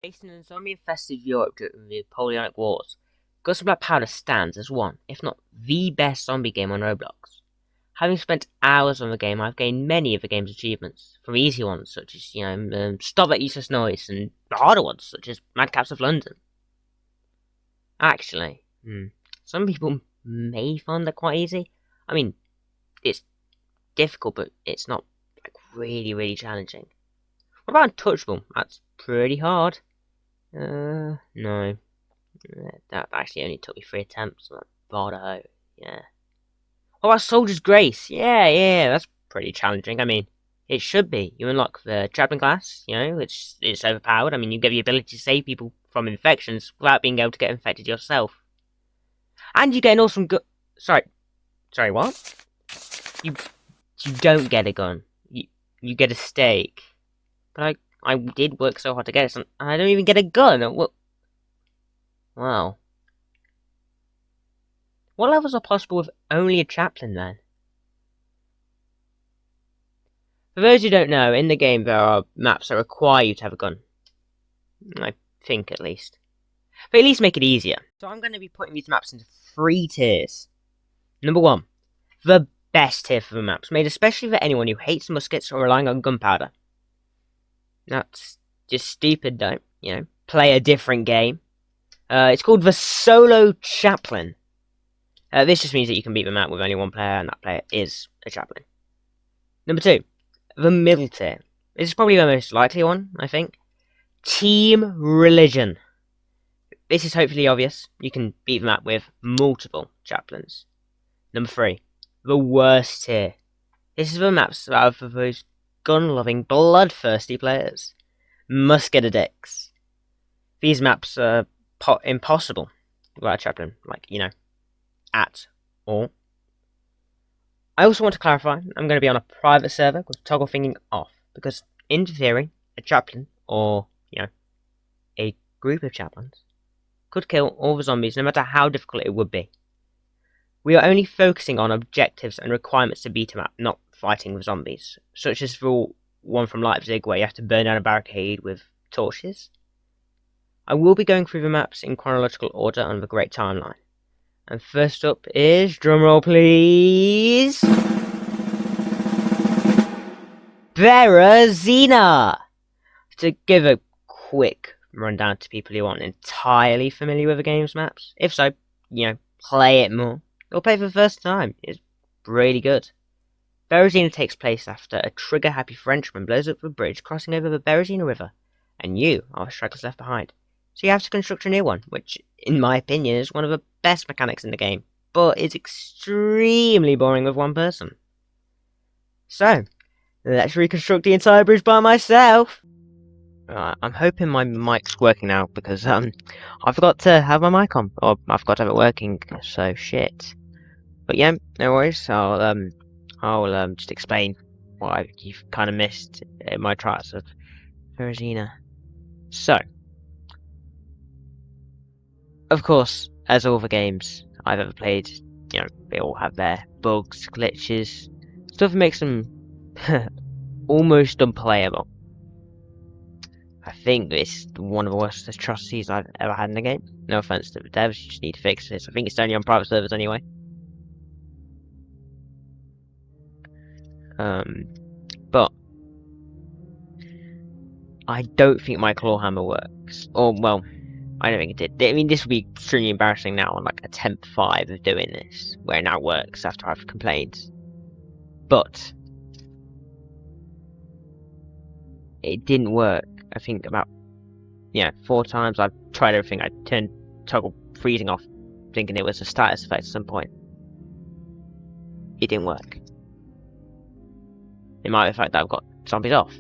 Based in zombie-infested Europe during the Napoleonic Wars, Guts and Blackpowder stands as one, if not the best zombie game on Roblox. Having spent hours on the game, I've gained many of the game's achievements, from easy ones such as, Stop That Useless Noise, and harder ones such as Madcaps of London. Actually, some people may find that quite easy. I mean, it's difficult, but it's not really challenging. What about Untouchable? That's pretty hard. No. That actually only took me 3 attempts. Vardohus, yeah. What about Soldier's Grace? Yeah, that's pretty challenging. I mean, it should be. You unlock the Chaplain class, it's overpowered. I mean, you get the ability to save people from infections without being able to get infected yourself. And you get an awesome gun. Sorry, what? You don't get a gun. You get a steak. But I did work so hard to get it, and I don't even get a gun. Wow. What levels are possible with only a chaplain, then? For those who don't know, in the game there are maps that require you to have a gun. I think, at least. But at least make it easier. So I'm going to be putting these maps into 3 tiers. Number 1. The best tier for the maps, made especially for anyone who hates muskets or relying on gunpowder. That's just stupid, don't, play a different game. It's called the Solo Chaplain. This just means that you can beat the map with only one player, and that player is a chaplain. Number 2, the middle tier. This is probably the most likely one, I think. Team Religion. This is hopefully obvious. You can beat the map with multiple chaplains. Number 3, the worst tier. This is the maps that are for those gun-loving, bloodthirsty players. Musket addicts. These maps are impossible without a chaplain, at all. I also want to clarify, I'm going to be on a private server with toggle thinking off, because in theory, a chaplain, or, a group of chaplains, could kill all the zombies no matter how difficult it would be. We are only focusing on objectives and requirements to beat a map, not fighting with zombies, such as the one from Leipzig where you have to burn down a barricade with torches. I will be going through the maps in chronological order on the Great Timeline. And first up is, drumroll please, Berezina! To give a quick rundown to people who aren't entirely familiar with the game's maps, if so, play it more, or play for the first time, it's really good. Berezina takes place after a trigger-happy Frenchman blows up the bridge crossing over the Berezina River, and you are the stragglers left behind. So you have to construct a new one, which, in my opinion, is one of the best mechanics in the game, but is extremely boring with one person. So, let's reconstruct the entire bridge by myself! I'm hoping my mic's working now, because, I forgot to have my mic on, or I forgot to have it working, so shit. But yeah, no worries, I'll just explain what you've kind of missed in my tries of Berezina. So, of course, as all the games I've ever played, they all have their bugs, glitches, stuff that makes them almost unplayable. I think this is one of the worst atrocities I've ever had in a game. No offense to the devs, you just need to fix this. I think it's only on private servers anyway. But I don't think my claw hammer works. Or, well, I don't think it did. I mean, this would be extremely embarrassing now on attempt 5 of doing this, where it now works after I've complained. But it didn't work. I think about 4 times I've tried everything. I turned toggle freezing off, thinking it was a status effect at some point. It didn't work. It might be the fact that I've got zombies off.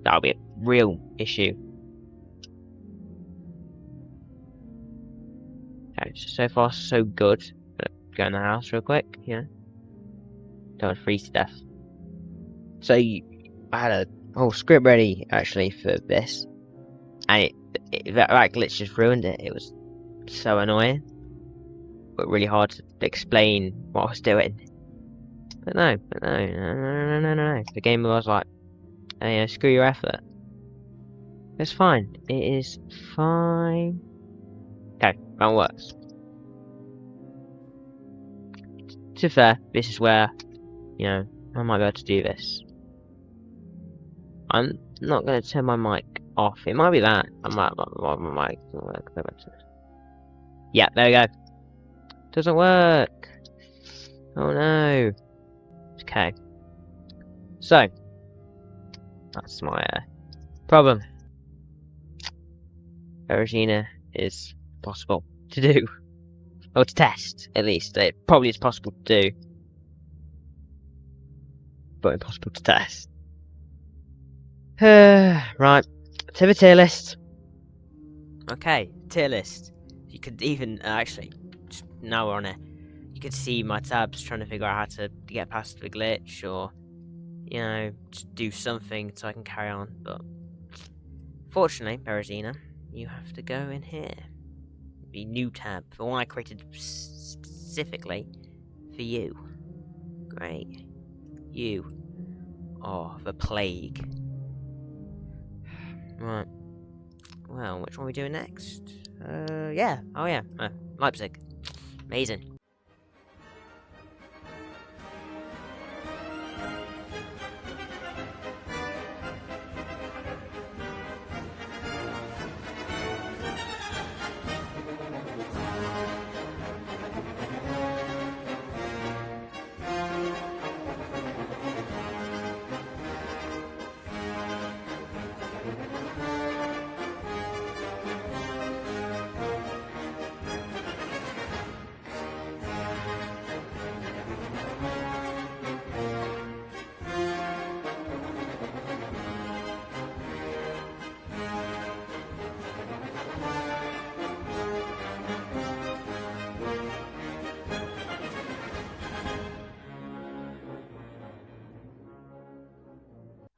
That'll be a real issue. Okay, so far so good. But go in the house real quick, Don't want to freeze to death. So I had a whole script ready actually for this, and that glitch just ruined it. It was so annoying, but really hard to explain what I was doing. But no. The game was like, hey, screw your effort. It's fine. It is fine. Okay, that works. To be fair, this is where, you know, I might be able to do this. I'm not going to turn my mic off. It might be that. I might my mic. Yeah, there we go. Doesn't work. Oh no. Okay. So, that's my problem. Regina is possible to do. Or to test, at least. It probably is possible to do. But impossible to test. Right. To the tier list. Okay, tier list. You could even, actually, just now we're on it, you could see my tabs trying to figure out how to get past the glitch, or, you know, just do something so I can carry on, but fortunately, Berezina, you have to go in here. The new tab, the one I created specifically for you. Great. You are the plague. Right. Well, which one are we doing next? Yeah. Oh yeah, Leipzig. Amazing.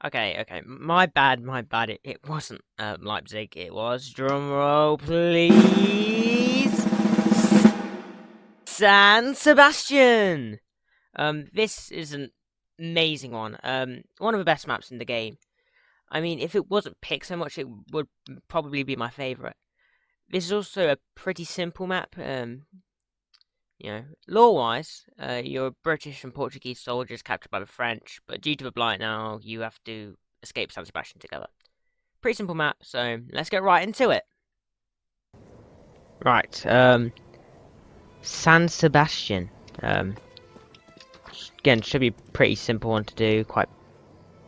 Okay, my bad, it wasn't, Leipzig, it was, drumroll please, San Sebastian! This is an amazing one, one of the best maps in the game. I mean, if it wasn't picked so much, it would probably be my favourite. This is also a pretty simple map, you know, law-wise, you're British and Portuguese soldiers captured by the French, but due to the blight now, you have to escape San Sebastian together. Pretty simple map, so let's get right into it. Right, San Sebastian. Again, should be a pretty simple one to do, quite,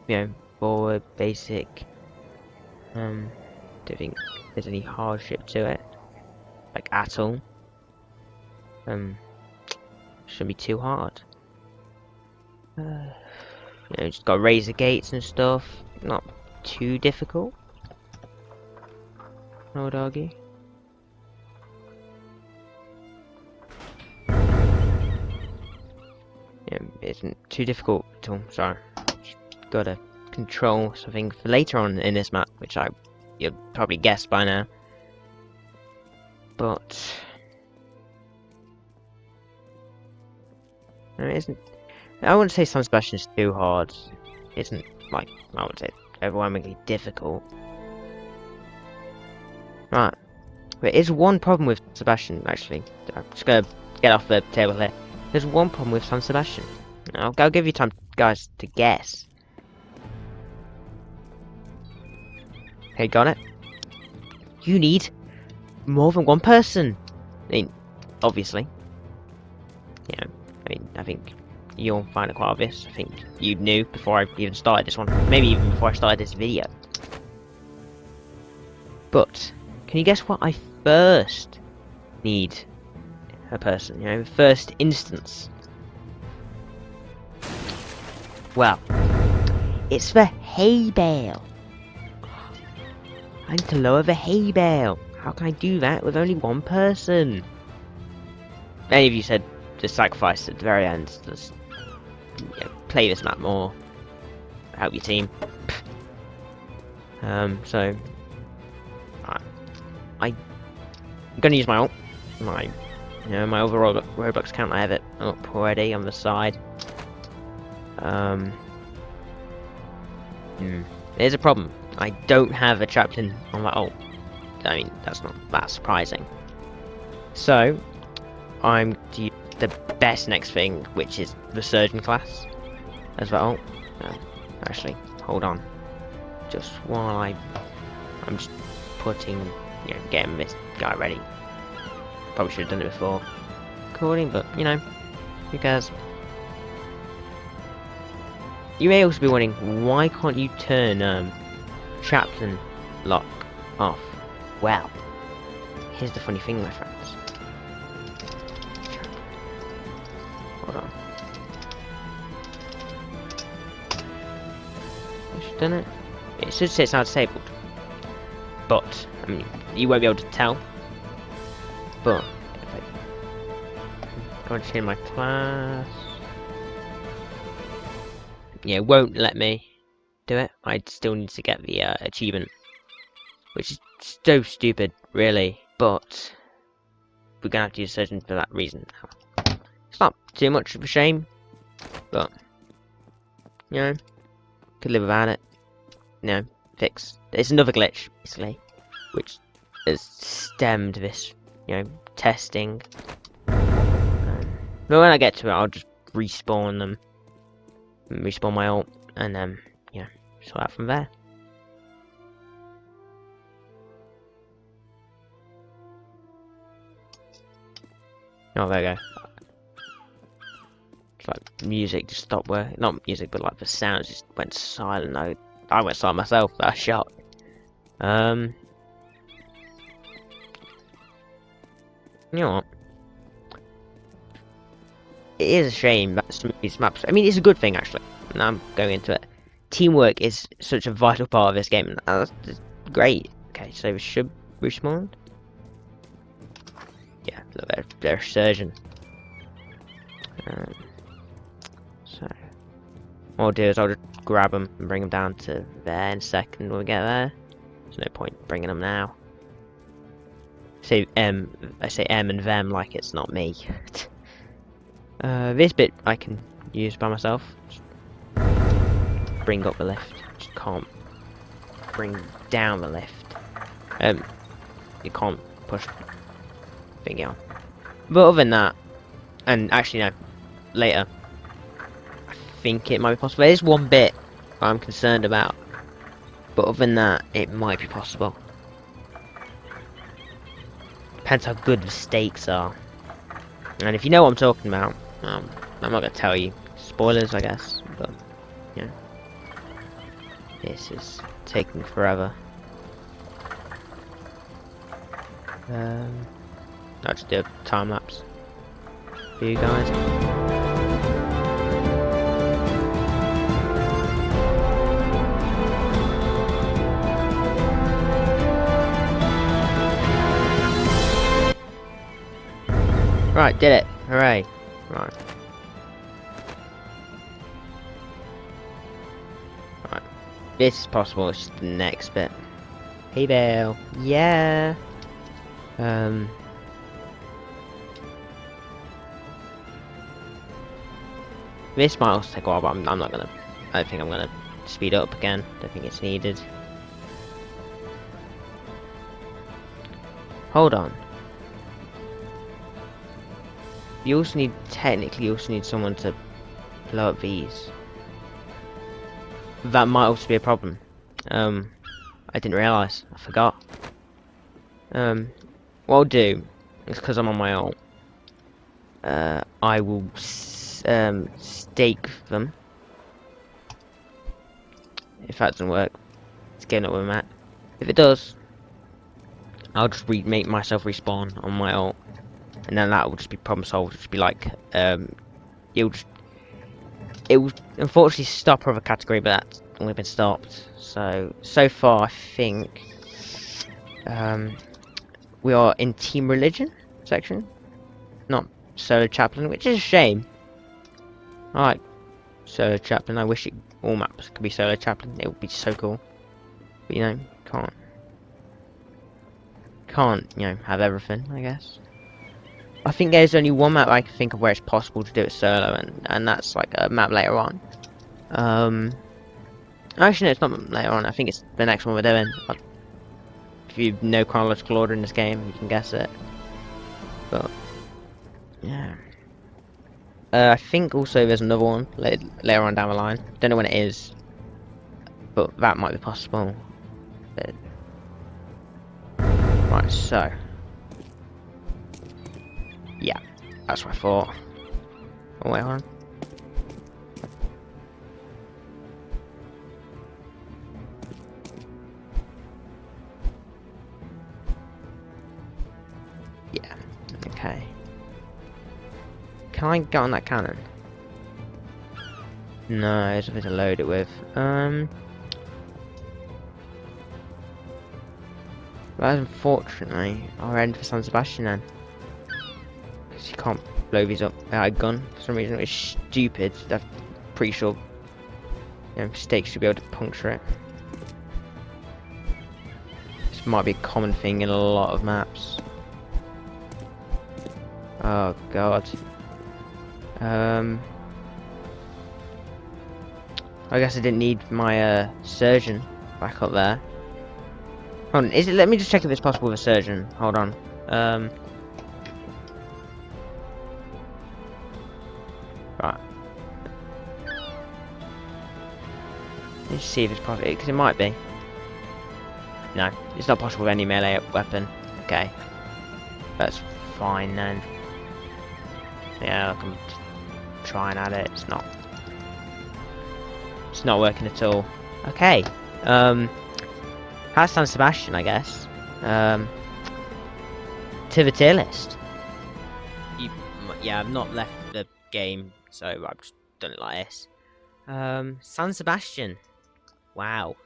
you know, forward, basic. Don't think there's any hardship to it, like at all. Shouldn't be too hard. You know, just gotta raise the gates and stuff. Not too difficult, I would argue. Yeah, it isn't too difficult at all. Sorry, just gotta control something for later on in this map, which you'll probably guess by now. But it isn't. I wouldn't say San Sebastian is too hard. It isn't, like, I would say overwhelmingly difficult. Right. There is one problem with Sebastian, actually. I'm just gonna get off the table here. There's one problem with San Sebastian. I'll give you time, guys, to guess. Okay, got it. You need more than one person. I mean, obviously. Yeah. I think you'll find it quite obvious. I think you knew before I even started this one. Maybe even before I started this video. But, can you guess what I first need a person? You know, first instance. Well, it's the hay bale. I need to lower the hay bale. How can I do that with only one person? Many of you said just sacrifice at the very end. Just, you know, play this map more. Help your team. So I'm gonna use my ult. My overall Robux account, I have it up already on the side. There's a problem. I don't have a chaplain on my ult. I mean, that's not that surprising. So, I'm to use the best next thing, which is the surgeon class as well. Actually, hold on. Just while I'm just putting, you know, getting this guy ready. Probably should have done it before recording, but you know, who cares? You may also be wondering, why can't you turn Chaplain lock off? Well, here's the funny thing, my friends. Hold on. I should have done it. It should say it's now disabled. But, I mean, you won't be able to tell. But, if I go and change my class. Yeah, it won't let me do it. I still need to get the achievement, which is so stupid, really. But we're gonna have to use surgeon for that reason. It's not too much of a shame, but you know, could live without it. You know, fix. It's another glitch, basically, which has stemmed this, you know, testing. But when I get to it, I'll just respawn them. Respawn my ult, and then, you know, sort out from there. Oh, there we go. It's like music just stopped working. Not music, but like the sounds just went silent. I went silent myself. That shot. You know what? It is a shame that some of these maps. I mean, it's a good thing actually. Now I'm going into it. Teamwork is such a vital part of this game, and that's great. Okay, so we should respawn. Yeah, look, they're a surgeon. So what I'll do is I'll just grab them and bring them down to there in a second when we get there. There's no point bringing them now. I say M and them like it's not me. This bit I can use by myself. Just bring up the lift. Just can't bring down the lift. You can't push thingy on. But other than that, and actually no, later, I think it might be possible. There's one bit I'm concerned about, but other than that, it might be possible. Depends how good the stakes are. And if you know what I'm talking about, I'm not going to tell you. Spoilers, I guess, but, you know. This is taking forever. I'll just do a time lapse for you guys. Right, did it. Hooray. Right. Right. This is possible, it's just the next bit. Hey Belle. Yeah. This might also take a while, but I'm not gonna. I don't think I'm gonna speed up again. Don't think it's needed. Hold on. You also need, technically, you also need someone to blow up these. That might also be a problem. I didn't realise. I forgot. What I'll do is, because I'm on my ult, I will stake them. If that doesn't work, it's getting up with Matt. If it does, I'll just make myself respawn on my ult, and then that will just be problem solved. It'll just be like, it will unfortunately stop other category, but that's only been stopped. So far I think we are in team religion section, not solo chaplain, which is a shame. I like solo chaplain. I wish all maps could be solo chaplain. It would be so cool. But you know, can't you know, have everything, I guess. I think there's only one map I can think of where it's possible to do it solo, and that's like a map later on. Actually, no, it's not later on. I think it's the next one we're doing. If you know chronological order in this game, you can guess it. But yeah, I think also there's another one later on down the line. Don't know when it is, but that might be possible. But... right, so yeah, that's what I thought. Oh wait, hold on. Yeah, okay. Can I get on that cannon? No, there's nothing to load it with. Well, unfortunately, I'll end for San Sebastian then. Because you can't blow these up without a gun for some reason, which is stupid. I'm pretty sure mistakes should be able to puncture it. This might be a common thing in a lot of maps. Oh god. I guess I didn't need my surgeon back up there. Hold on, let me just check if it's possible with a surgeon. Hold on. Right. Let's see if it's possible, because it might be. No, it's not possible with any melee weapon. Okay. That's fine then. Yeah, I'm trying at it. It's not working at all. Okay. How's San Sebastian, I guess? To the tier list. Yeah, I've not left the game, so I've just done it like this. San Sebastian. Wow.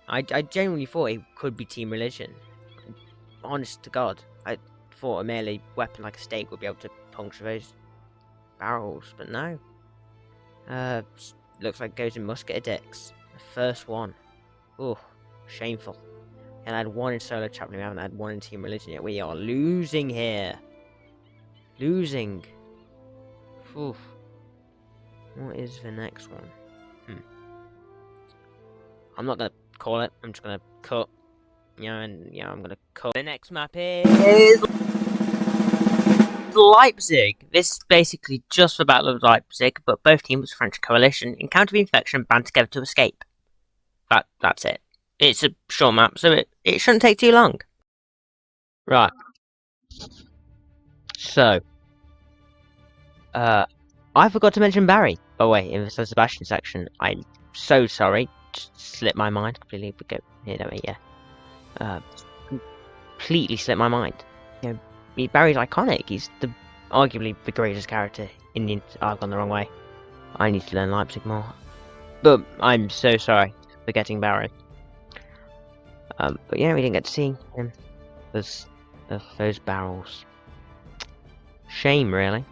I genuinely thought it could be Team Religion. Honest to God, I thought a melee weapon like a stake would be able to puncture those barrels, but no. Looks like it goes in musket addicts. The first one. Oh, shameful. And I had one in solo Chaplain, we haven't had one in Team Religion yet. We are losing here. Losing. Oof. What is the next one? I'm not gonna call it, I'm just gonna cut. I'm gonna cut. The next map is Leipzig. This is basically just the Battle of Leipzig, but both teams, French coalition, encounter the infection and band together to escape. That's it. It's a short map, so it shouldn't take too long. Right. So, I forgot to mention Barry. Oh wait, in the San Sebastian section, I'm so sorry. Just slipped my mind completely. We go here, don't we? Yeah. Completely slipped my mind. Barry's iconic. He's arguably the greatest character in the. I've gone the wrong way. I need to learn Leipzig more. But I'm so sorry for forgetting Barry. But yeah, we didn't get to see him. Those barrels. Shame, really.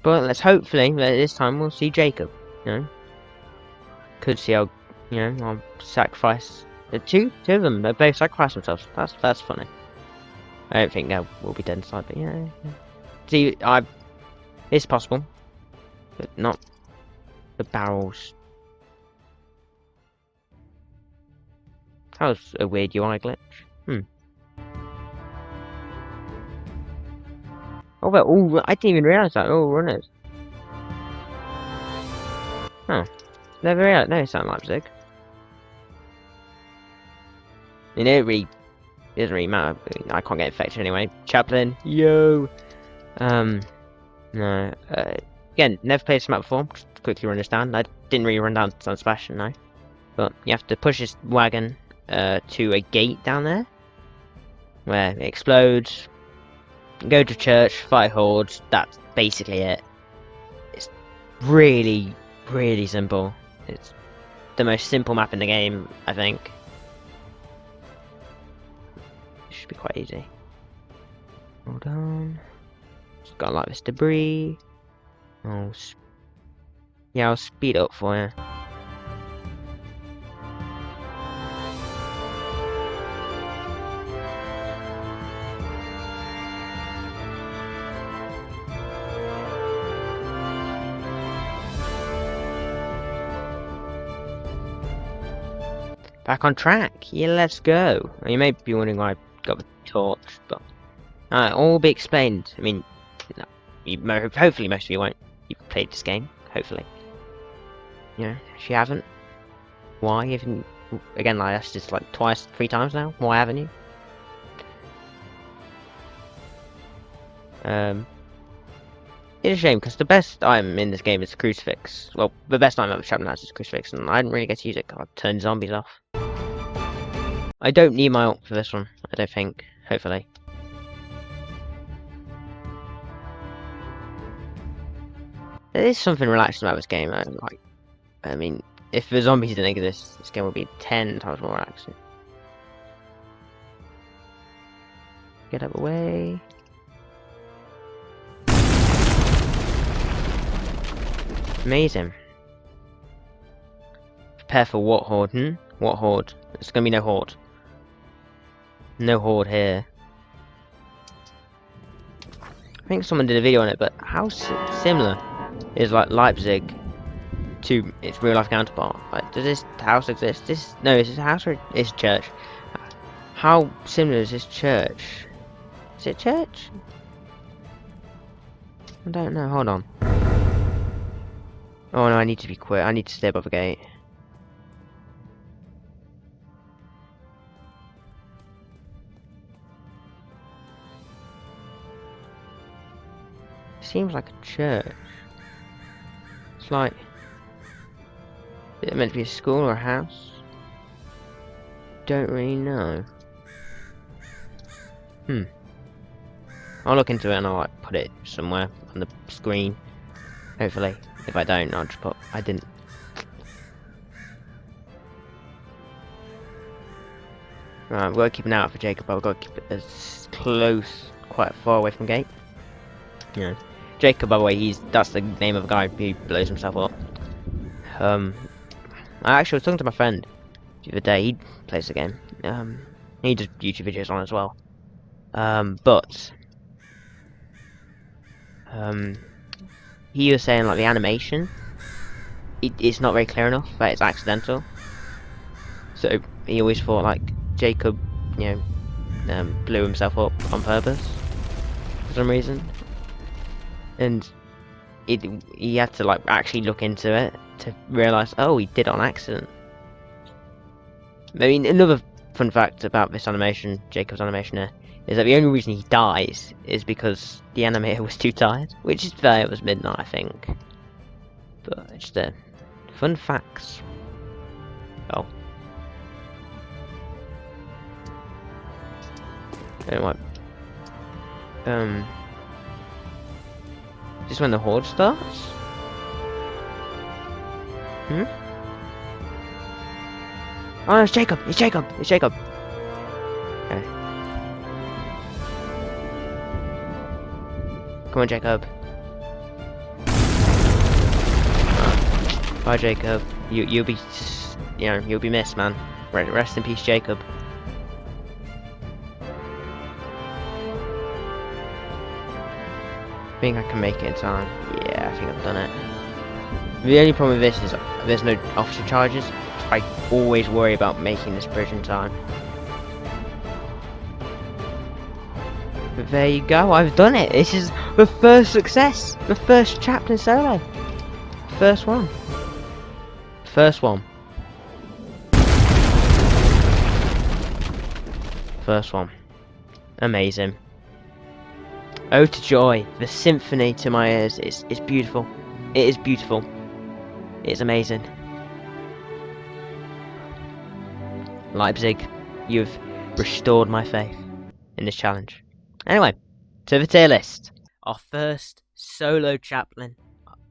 But let's hopefully this time we'll see Jacob. Could see how I'll sacrifice two of them. They both sacrifice themselves. That's funny. I don't think they will be dead inside, but yeah. See, it's possible, but not the barrels. That was a weird UI glitch. Oh, I didn't even realise that. Oh, runners. Oh, never realised. No, it's not Leipzig. It doesn't really matter. I can't get infected anyway. Chaplain, yo. No. Again, never played this map before. Just quickly run this down. I didn't really run down San Sebastian, no. But you have to push this wagon to a gate down there, where it explodes. Go to church, fight hordes. That's basically it. It's really, really simple. It's the most simple map in the game, I think. It should be quite easy. Hold on. Just gotta like this debris. I'll speed up for you. Back on track. Yeah, let's go. You may be wondering why I got the torch, but all will be explained. I mean, no, hopefully most of you won't. You've played this game, hopefully. You know, if you haven't, why haven't? Again, I asked this like twice, 3 times now. Why haven't you? It's a shame because the best item in this game is the crucifix. Well, the best item of the Chaplain has is the crucifix, and I didn't really get to use it because I turned zombies off. I don't need my ult for this one, I don't think. Hopefully. There is something relaxing about this game. I mean, if the zombies didn't exist, this game would be 10 times more relaxing. Get out of the way. Amazing. Prepare for what horde? What horde? There's gonna be no horde. No horde here. I think someone did a video on it, but how similar is like Leipzig to its real life counterpart? Like, does this house exist? No, is this a house or is church? How similar is this church? Is it church? I don't know. Hold on. Oh no, I need to be quick. I need to stay above the gate. Seems like a church. It's like... Is it meant to be a school or a house? Don't really know. I'll look into it and I'll like put it somewhere on the screen. Hopefully. If I don't, I'll just put I didn't. Right, we've got to keep an eye out for Jacob, but we've got to keep it as close, quite far away from gate. Yeah. Jacob, by the way, that's the name of a guy who blows himself up. I actually was talking to my friend the other day. He plays the game. He does YouTube videos on it as well. He was saying like the animation, it's not very clear enough. That it's accidental. So he always thought like Jacob, you know, blew himself up on purpose for some reason. And he had to like actually look into it to realise, oh, he did it on accident. I mean, another fun fact about this animation, Jacob's animation here, is that the only reason he dies is because the animator was too tired, which is fair. It was midnight, I think. But it's just fun facts. Oh. Anyway. Is this when the horde starts? Oh no, it's Jacob! It's Jacob! It's Jacob! Okay. Come on, Jacob. Bye, Jacob. You'll be, you'll be missed, man. Rest in peace, Jacob. I think I can make it in time. Yeah, I think I've done it. The only problem with this is there's no officer charges. I always worry about making this bridge in time. But there you go, I've done it. This is the first success. The first Chaplain solo. First one. First one. First one. Amazing. Oh to joy. The symphony to my ears is beautiful. It is beautiful. It's amazing. Leipzig, you've restored my faith in this challenge. Anyway, to the tier list. Our first solo Chaplain.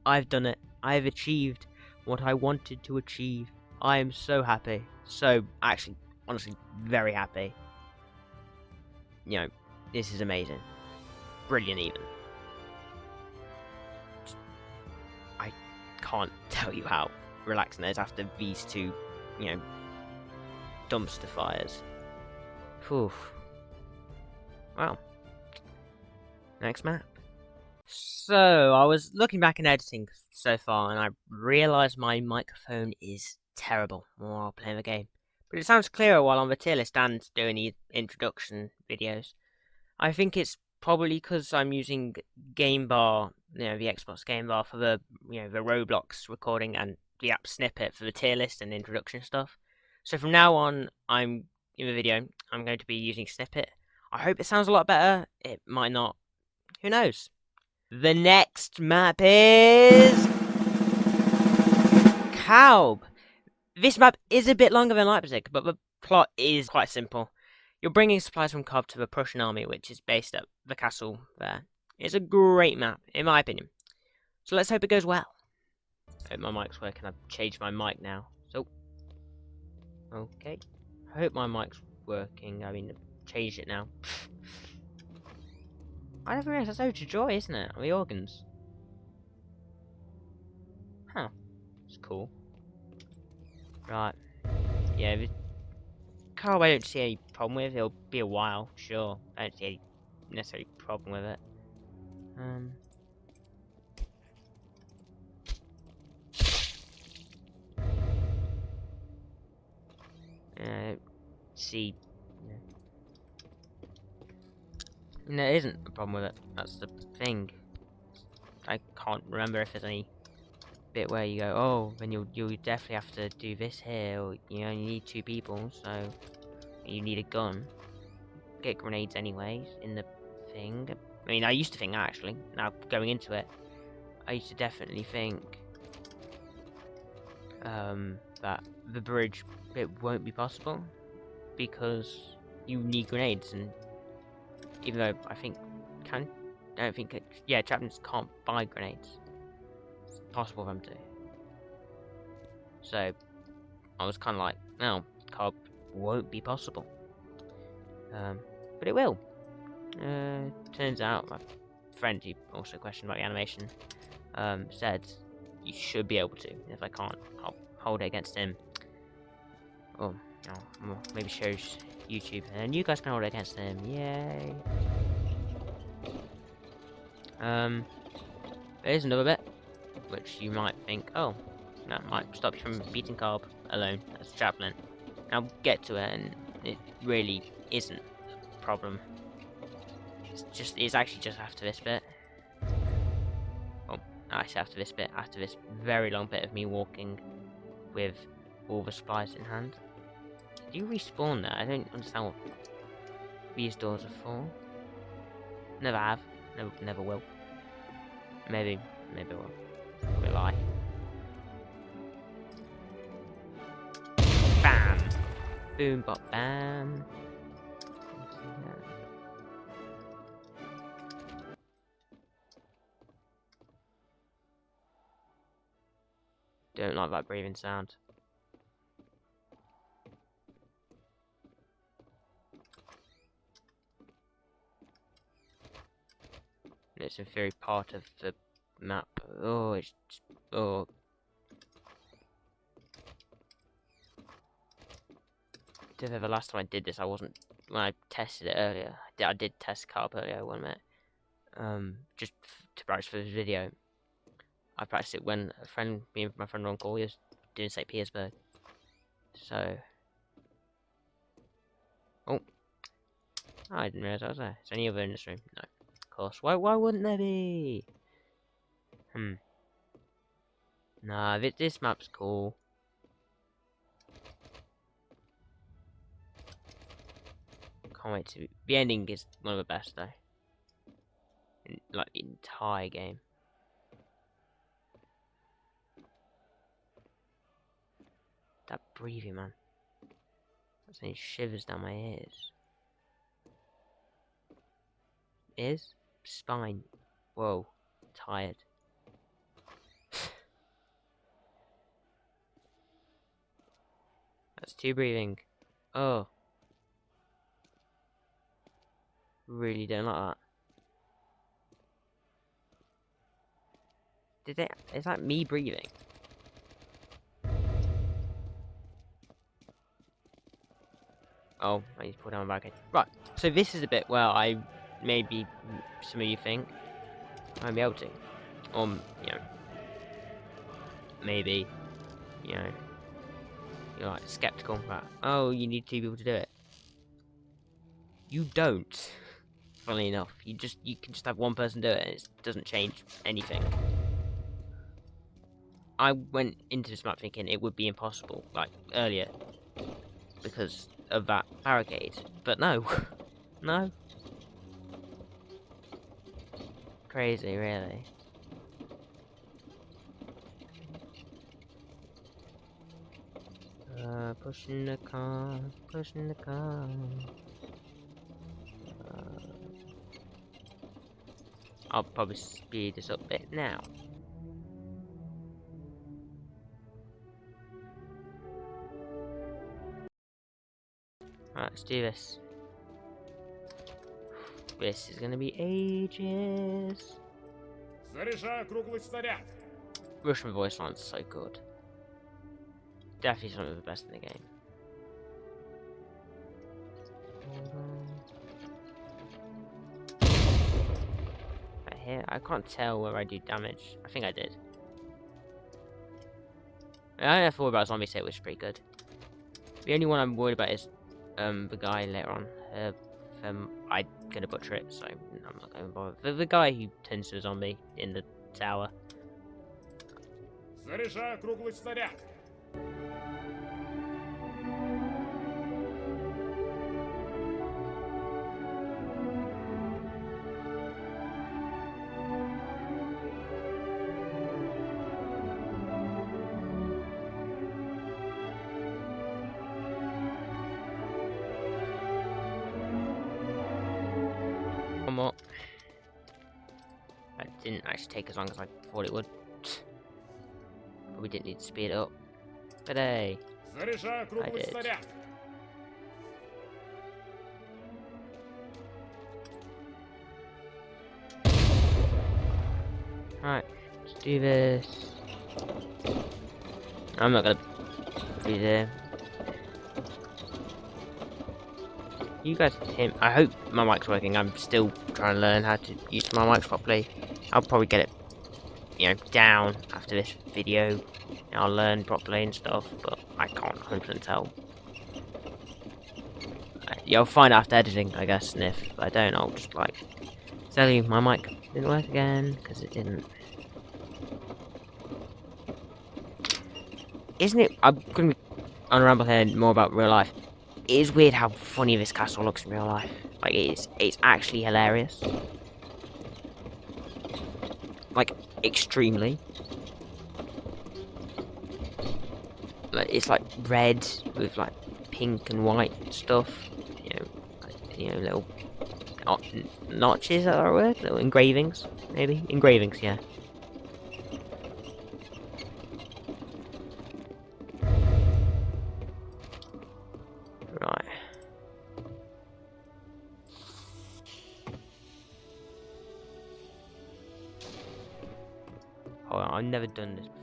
I've done it. I have achieved what I wanted to achieve. I am so happy. So, actually, honestly, very happy. You know, this is amazing. Brilliant, even. I can't tell you how relaxing it is after these two, you know, dumpster fires. Whew. Wow. Next map. So, I was looking back in editing so far, and I realised my microphone is terrible while playing the game. But it sounds clearer while on the tier list and doing the introduction videos. I think it's probably because I'm using Game Bar, the Xbox Game Bar for the the Roblox recording and the app snippet for the tier list and introduction stuff. So from now on, I'm in the video. I'm going to be using snippet. I hope it sounds a lot better. It might not. Who knows? The next map is Kaub. This map is a bit longer than Leipzig, but the plot is quite simple. You're bringing supplies from Kaub to the Prussian army, which is based at the castle there. It's a great map, in my opinion. So let's hope it goes well. Hope my mic's working. I've changed my mic now. So, okay. I hope my mic's working. I mean, I've changed it now. I never realised that's Ode to Joy, isn't it? On the organs. Huh. It's cool. Right. Yeah, Carl, I don't see any problem with. It'll be a while, sure. I don't see any necessary problem with it. See. No, it isn't a problem with it. That's the thing. I can't remember if there's any bit where you go, oh, then you'll definitely have to do this here, or you need 2 people, so you need a gun. Get grenades anyways in the thing. I mean, I used to think that actually. Now going into it, I used to definitely think that the bridge bit won't be possible because you need grenades, and even though I don't think chaplains can't buy grenades. It's possible for them to. So I was kind of like, no, Kaub won't be possible. But it will. Turns out my friend who also questioned about the animation said you should be able to. If I can't, I'll hold it against him. Oh, maybe shows YouTube, and you guys can hold it against him. Yay! There's another bit which you might think, oh, that might stop you from beating Kaub alone. That's Chaplain. I'll get to it, and it really isn't a problem. It's actually just after this bit. Oh, actually after this bit, after this very long bit of me walking with all the supplies in hand. Do you respawn there? I don't understand what these doors are for. Never have. Never will. Maybe will. Probably lie. Bam! Boom, bop, bam. Don't like that breathing sound. It's a very part of the map. Oh, it's oh. The last time I did this, I wasn't when I tested it earlier. I did test Kaub earlier, one minute. Just to practice for this video. I practiced it when me and my friend Ron Call was doing St. Petersburg. So, oh, I didn't realise I was there. Is there any other in this room? No, of course. Why wouldn't there be? Nah, this map's cool. Can't wait to. The ending is one of the best though. In, like the entire game. That breathing, man. That's sending shivers down my ears. Ears? Spine. Whoa. Tired. That's 2 breathing. Oh. Really don't like that. Is that me breathing? Oh, I need to pull down my back. Right, so this is a bit where maybe some of you think I won't be able to. Or, maybe, You're like skeptical about, oh, you need 2 people to do it. You don't. Funnily enough, you can just have 1 person do it, and it doesn't change anything. I went into this map thinking it would be impossible, like earlier, because of that barricade, but no, no. Crazy, really. Pushing the car, pushing the car. I'll probably speed this up a bit now. Alright, let's do this. This is gonna be ages. Russian voice line's so good. Definitely some of the best in the game. Right here, I can't tell where I do damage. I think I did. I don't have to worry about zombie set, which is pretty good. The only one I'm worried about is the guy later on. I'm gonna butcher it, so I'm not going to bother. The guy who turns to a zombie in the tower. One more. That didn't actually take as long as I thought it would. But we didn't need to speed it up. But hey, I did. Right, let's do this. I'm not gonna be there. You guys hear me? I hope my mic's working. I'm still trying to learn how to use my mic properly. I'll probably get it, you know, down after this video. I'll learn properly and stuff, but I can't 100% tell. You'll find out after editing, I guess, and if I don't, I'll just, like, tell you my mic didn't work again, because it didn't. Isn't it? I'm going to be on a ramble here more about real life. It is weird how funny this castle looks in real life. Like, it's actually hilarious. Like, extremely. Like, it's like red with like pink and white stuff. Little notches, is that the right word? Little engravings, maybe? Engravings, yeah. Right. Hold on, I've never done this before.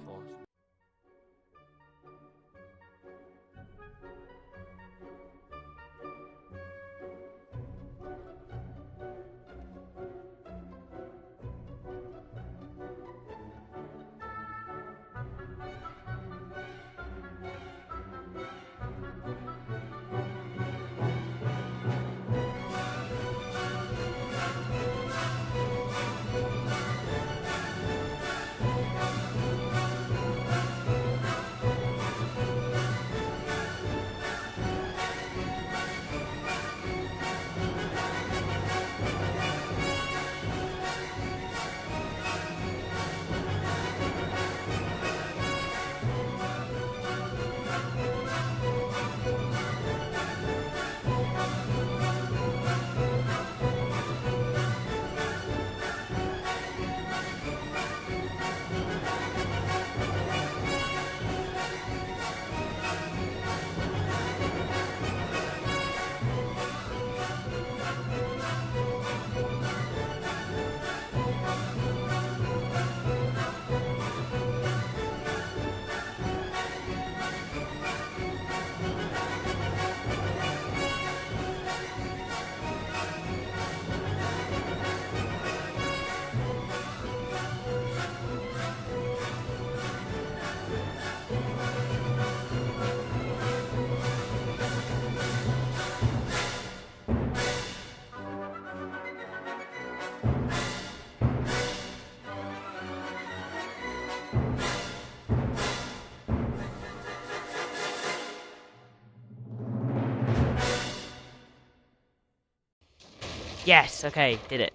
Yes, okay, did it.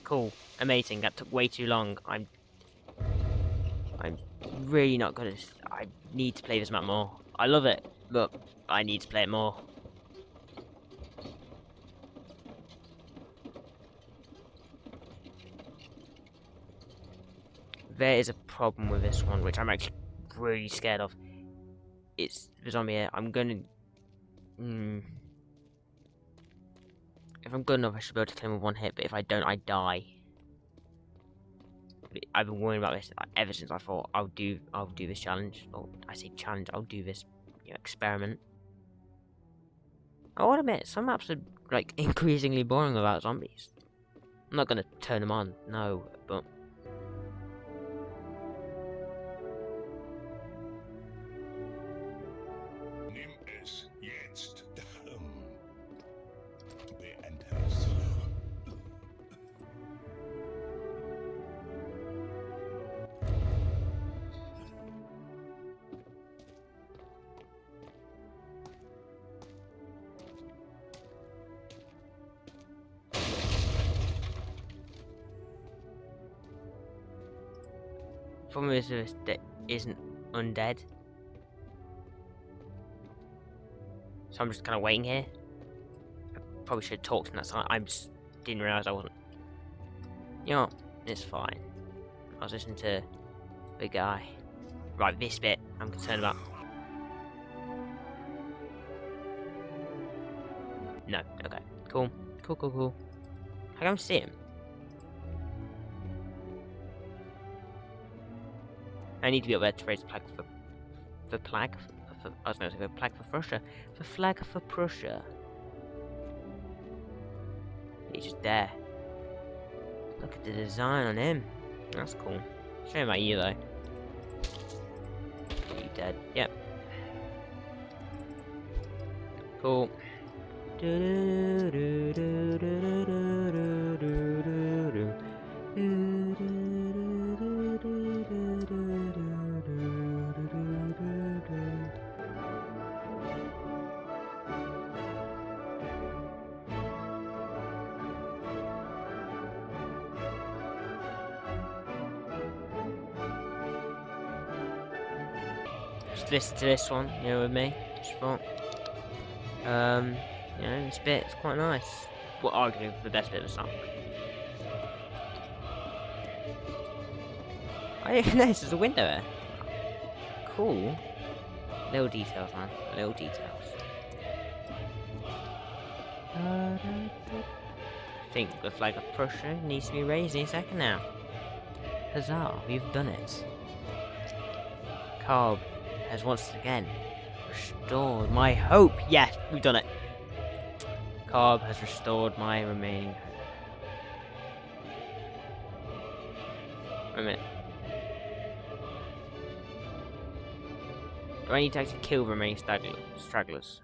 Cool. Amazing. That took way too long. I'm really not good at this. I need to play this map more. I love it, but I need to play it more. There is a problem with this one, which I'm actually really scared of. It's the zombie here. I'm gonna... If I'm good enough, I should be able to kill him with one hit, but if I don't, I die. I've been worrying about this ever since I thought I'll do this challenge. Or I say challenge, I'll do this experiment. I will admit, some maps are like increasingly boring without zombies. I'm not gonna turn them on, no, but the problem is this that isn't undead. So I'm just kind of waiting here. I probably should have talked to him that time. I just didn't realise I wasn't. You know what? It's fine. I was listening to the guy. Right, this bit I'm concerned about. No, okay. Cool. Cool. I don't see him. I need to be up there to raise the flag for I was going to say the flag for Prussia. The flag for Prussia. He's just there. Look at the design on him. That's cool. Shame about you though. You dead. Yep. Cool. Just listen to this one, with me. Just thought. This bit's quite nice. Well, arguably the best bit of the song. I didn't know there's a window there. Cool. Little details, man. Little details. I think the flag of Prussia needs to be raised any second now. Huzzah, we've done it. Kaub has once again restored my hope. Yes, we've done it. Kaub has restored my remaining hope. Wait a minute. Do I need to actually kill the remaining stragglers?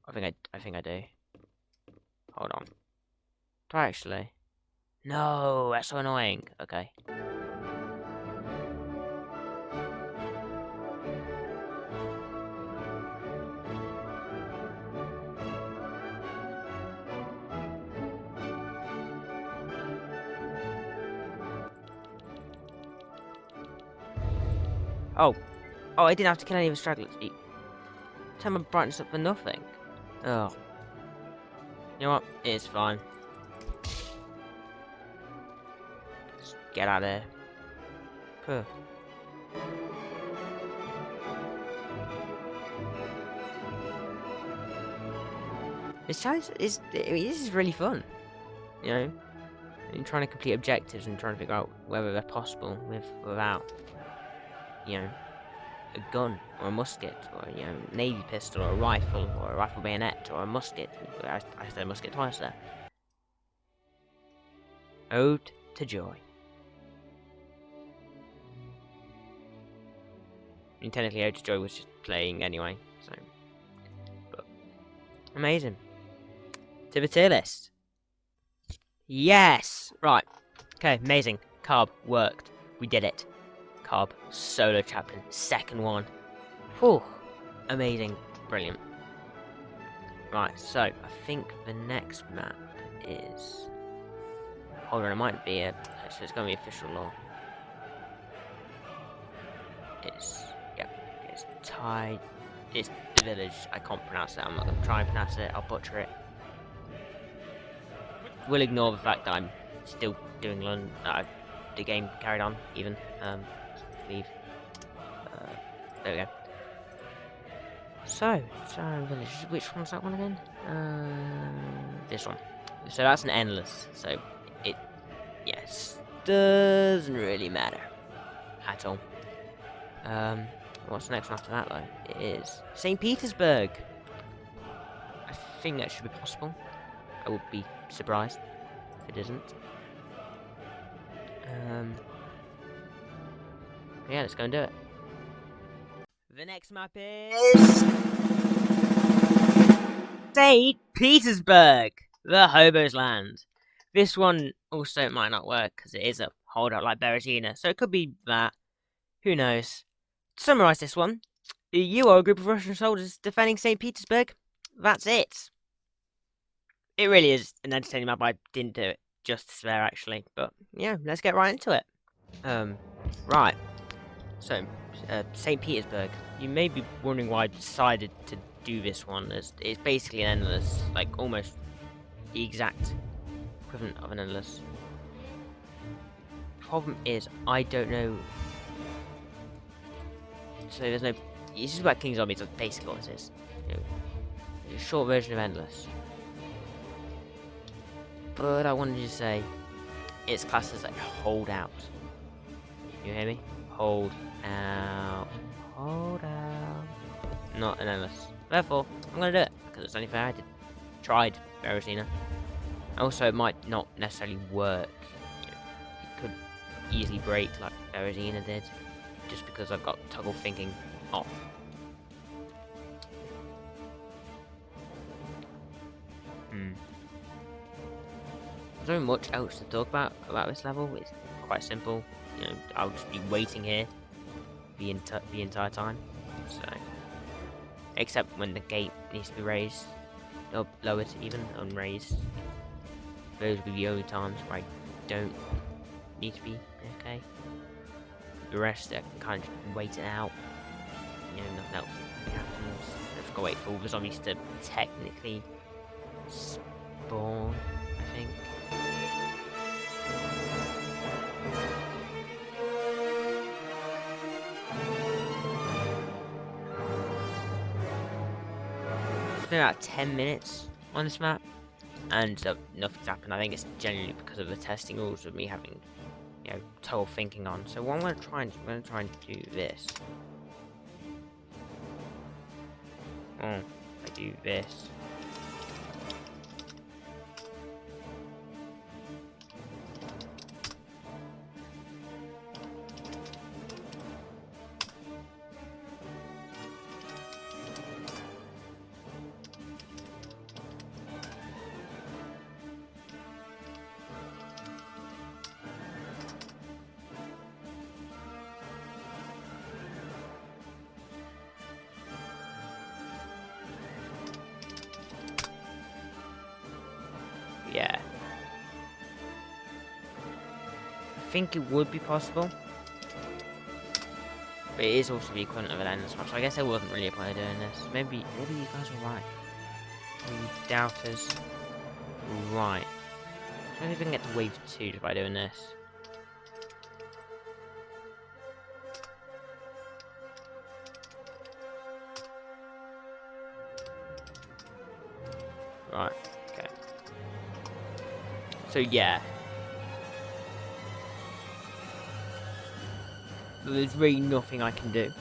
I think I do. Hold on. Do I actually? No, that's so annoying. Okay. Oh, I didn't have to kill any of the stragglers. Turn my brightness up for nothing. Oh. You know what? It's fine. Just get out of there. Puh. This challenge is, this is really fun. And trying to complete objectives and trying to figure out whether they're possible without, a gun or a musket or navy pistol or a rifle bayonet or a musket. I said musket twice there. Ode to joy. I mean, technically Ode to joy was just playing anyway, so but amazing. To the tier list. Yes! Right. Okay, amazing. Kaub worked. We did it. Kaub, solo chaplain, second one. Whew. Amazing. Brilliant. Right, so I think the next map is... Hold on, it might be a... So it's going to be official law. It's... Yep, it's tied... It's the village. I can't pronounce it. I'm not going to try and pronounce it. I'll butcher it. We'll ignore the fact that I'm still doing London. The game carried on, even. Leave. There we go. So, village. Which one's that one again? This one. So that's an endless. So it, yes, doesn't really matter at all. What's the next one after that though? It is St. Petersburg. I think that should be possible. I would be surprised if it isn't. Yeah, let's go and do it. The next map is St. Petersburg, the Hobo's Land. This one also might not work because it is a holdout like Berezina, so it could be that. Who knows? To summarise this one, you are a group of Russian soldiers defending St. Petersburg. That's it. It really is an entertaining map. I didn't do it justice there actually, but yeah, let's get right into it. Right. So, St. Petersburg. You may be wondering why I decided to do this one. It's basically an endless, like almost the exact equivalent of an endless. Problem is, I don't know. So there's no. It's just about King Zombies. That's basically what it is. You know, it's a short version of endless. But I wanted to say, it's classed as like holdout. You hear me? Hold out. Hold out. Not an endless. Therefore, I'm gonna do it because it's only fair. I tried Berezina. Also, it might not necessarily work. You know, it could easily break like Berezina did, just because I've got toggle thinking off. There's not much else to talk about this level. It's quite simple. You know, I'll just be waiting here the entire time. So, except when the gate needs to be raised, or lowered even, and raised. Those will be the only times where I don't need to be okay. The rest, I can kind of just wait it out. You know, nothing else happens. I've got to wait for all the zombies to technically spawn, I think. It's been about 10 minutes on this map, and nothing's happened. I think it's generally because of the testing rules of me having, you know, total thinking on. So what I'm going to try and do this. Oh, I do this. Yeah. I think it would be possible. But it is also the equivalent of an endless map, so I guess there wasn't really a point of doing this. Maybe you guys were right. You doubters. Right. I don't even get to wave 2 just by doing this. Right. Okay. So yeah. There's really nothing I can do.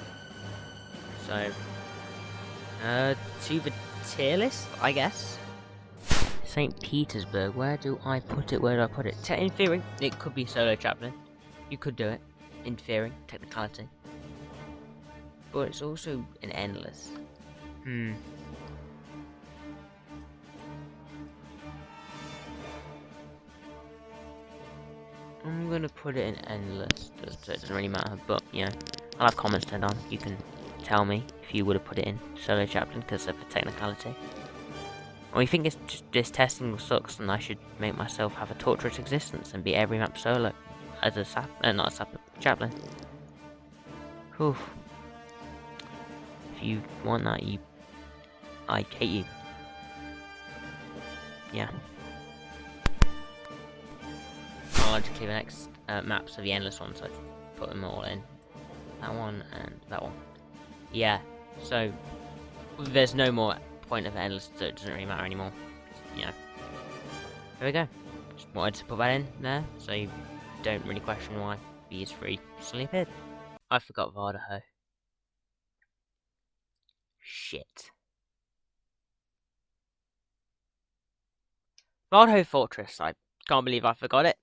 So to the tier list, I guess. St. Petersburg, where do I put it? Where do I put it? In theory, it could be solo Chaplain. You could do it. In theory, technicality. But it's also an endless. I'm gonna put it in endless, so it doesn't really matter, but yeah, I'll have comments turned on. You can tell me if you would have put it in solo Chaplain because of the technicality. Or you think this testing sucks and I should make myself have a torturous existence and beat every map solo as a chaplain? Whew. If you want that, I hate you. Yeah. I'll just clear the next maps of the endless ones, so I put them all in. That one and that one. Yeah, so there's no more point of endless, so it doesn't really matter anymore. Yeah. There we go. Just wanted to put that in there, so you don't really question why BS3 suddenly appeared. I forgot Vardohus. Shit. Vardohus Fortress, I can't believe I forgot it.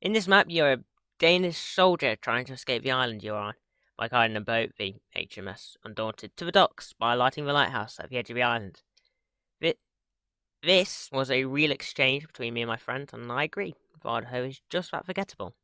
In this map, you're a Danish soldier trying to escape the island you're on by guiding a boat, the HMS Undaunted, to the docks by lighting the lighthouse at the edge of the island. This was a real exchange between me and my friend, and I agree, Vardohus is just that forgettable.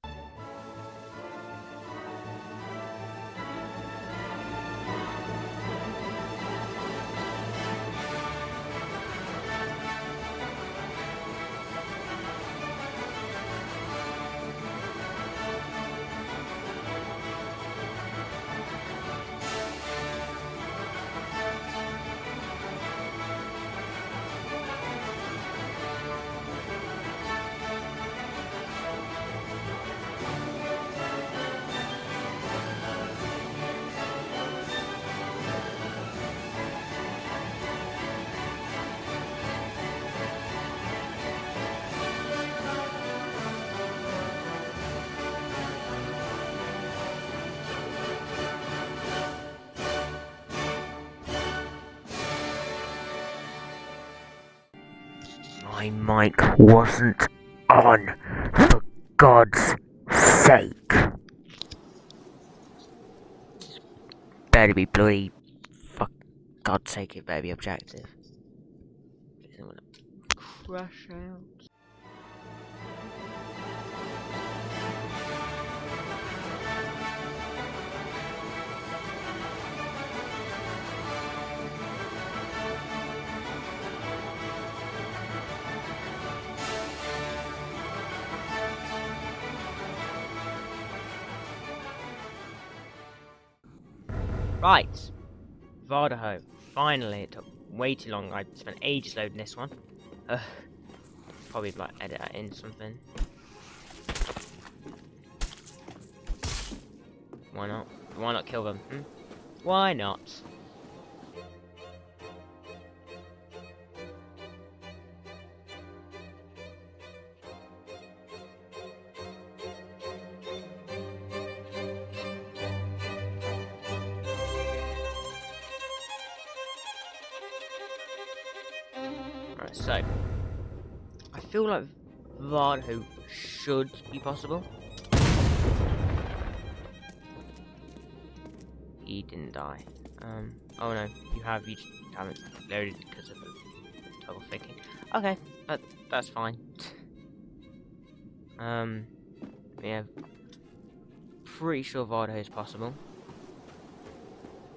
My mic wasn't on, for God's sake. Better be bloody, for God's sake, it better be objective. I don't want to crash out. Right, Vardohus. Finally, it took way too long. I spent ages loading this one. Probably like edit that in something. Why not? Why not kill them? Why not? Right, so I feel like Vardohus should be possible. He didn't die. Oh no, you just haven't loaded because of the toggle thinking. Okay, that's fine. Yeah, pretty sure Vardohus is possible.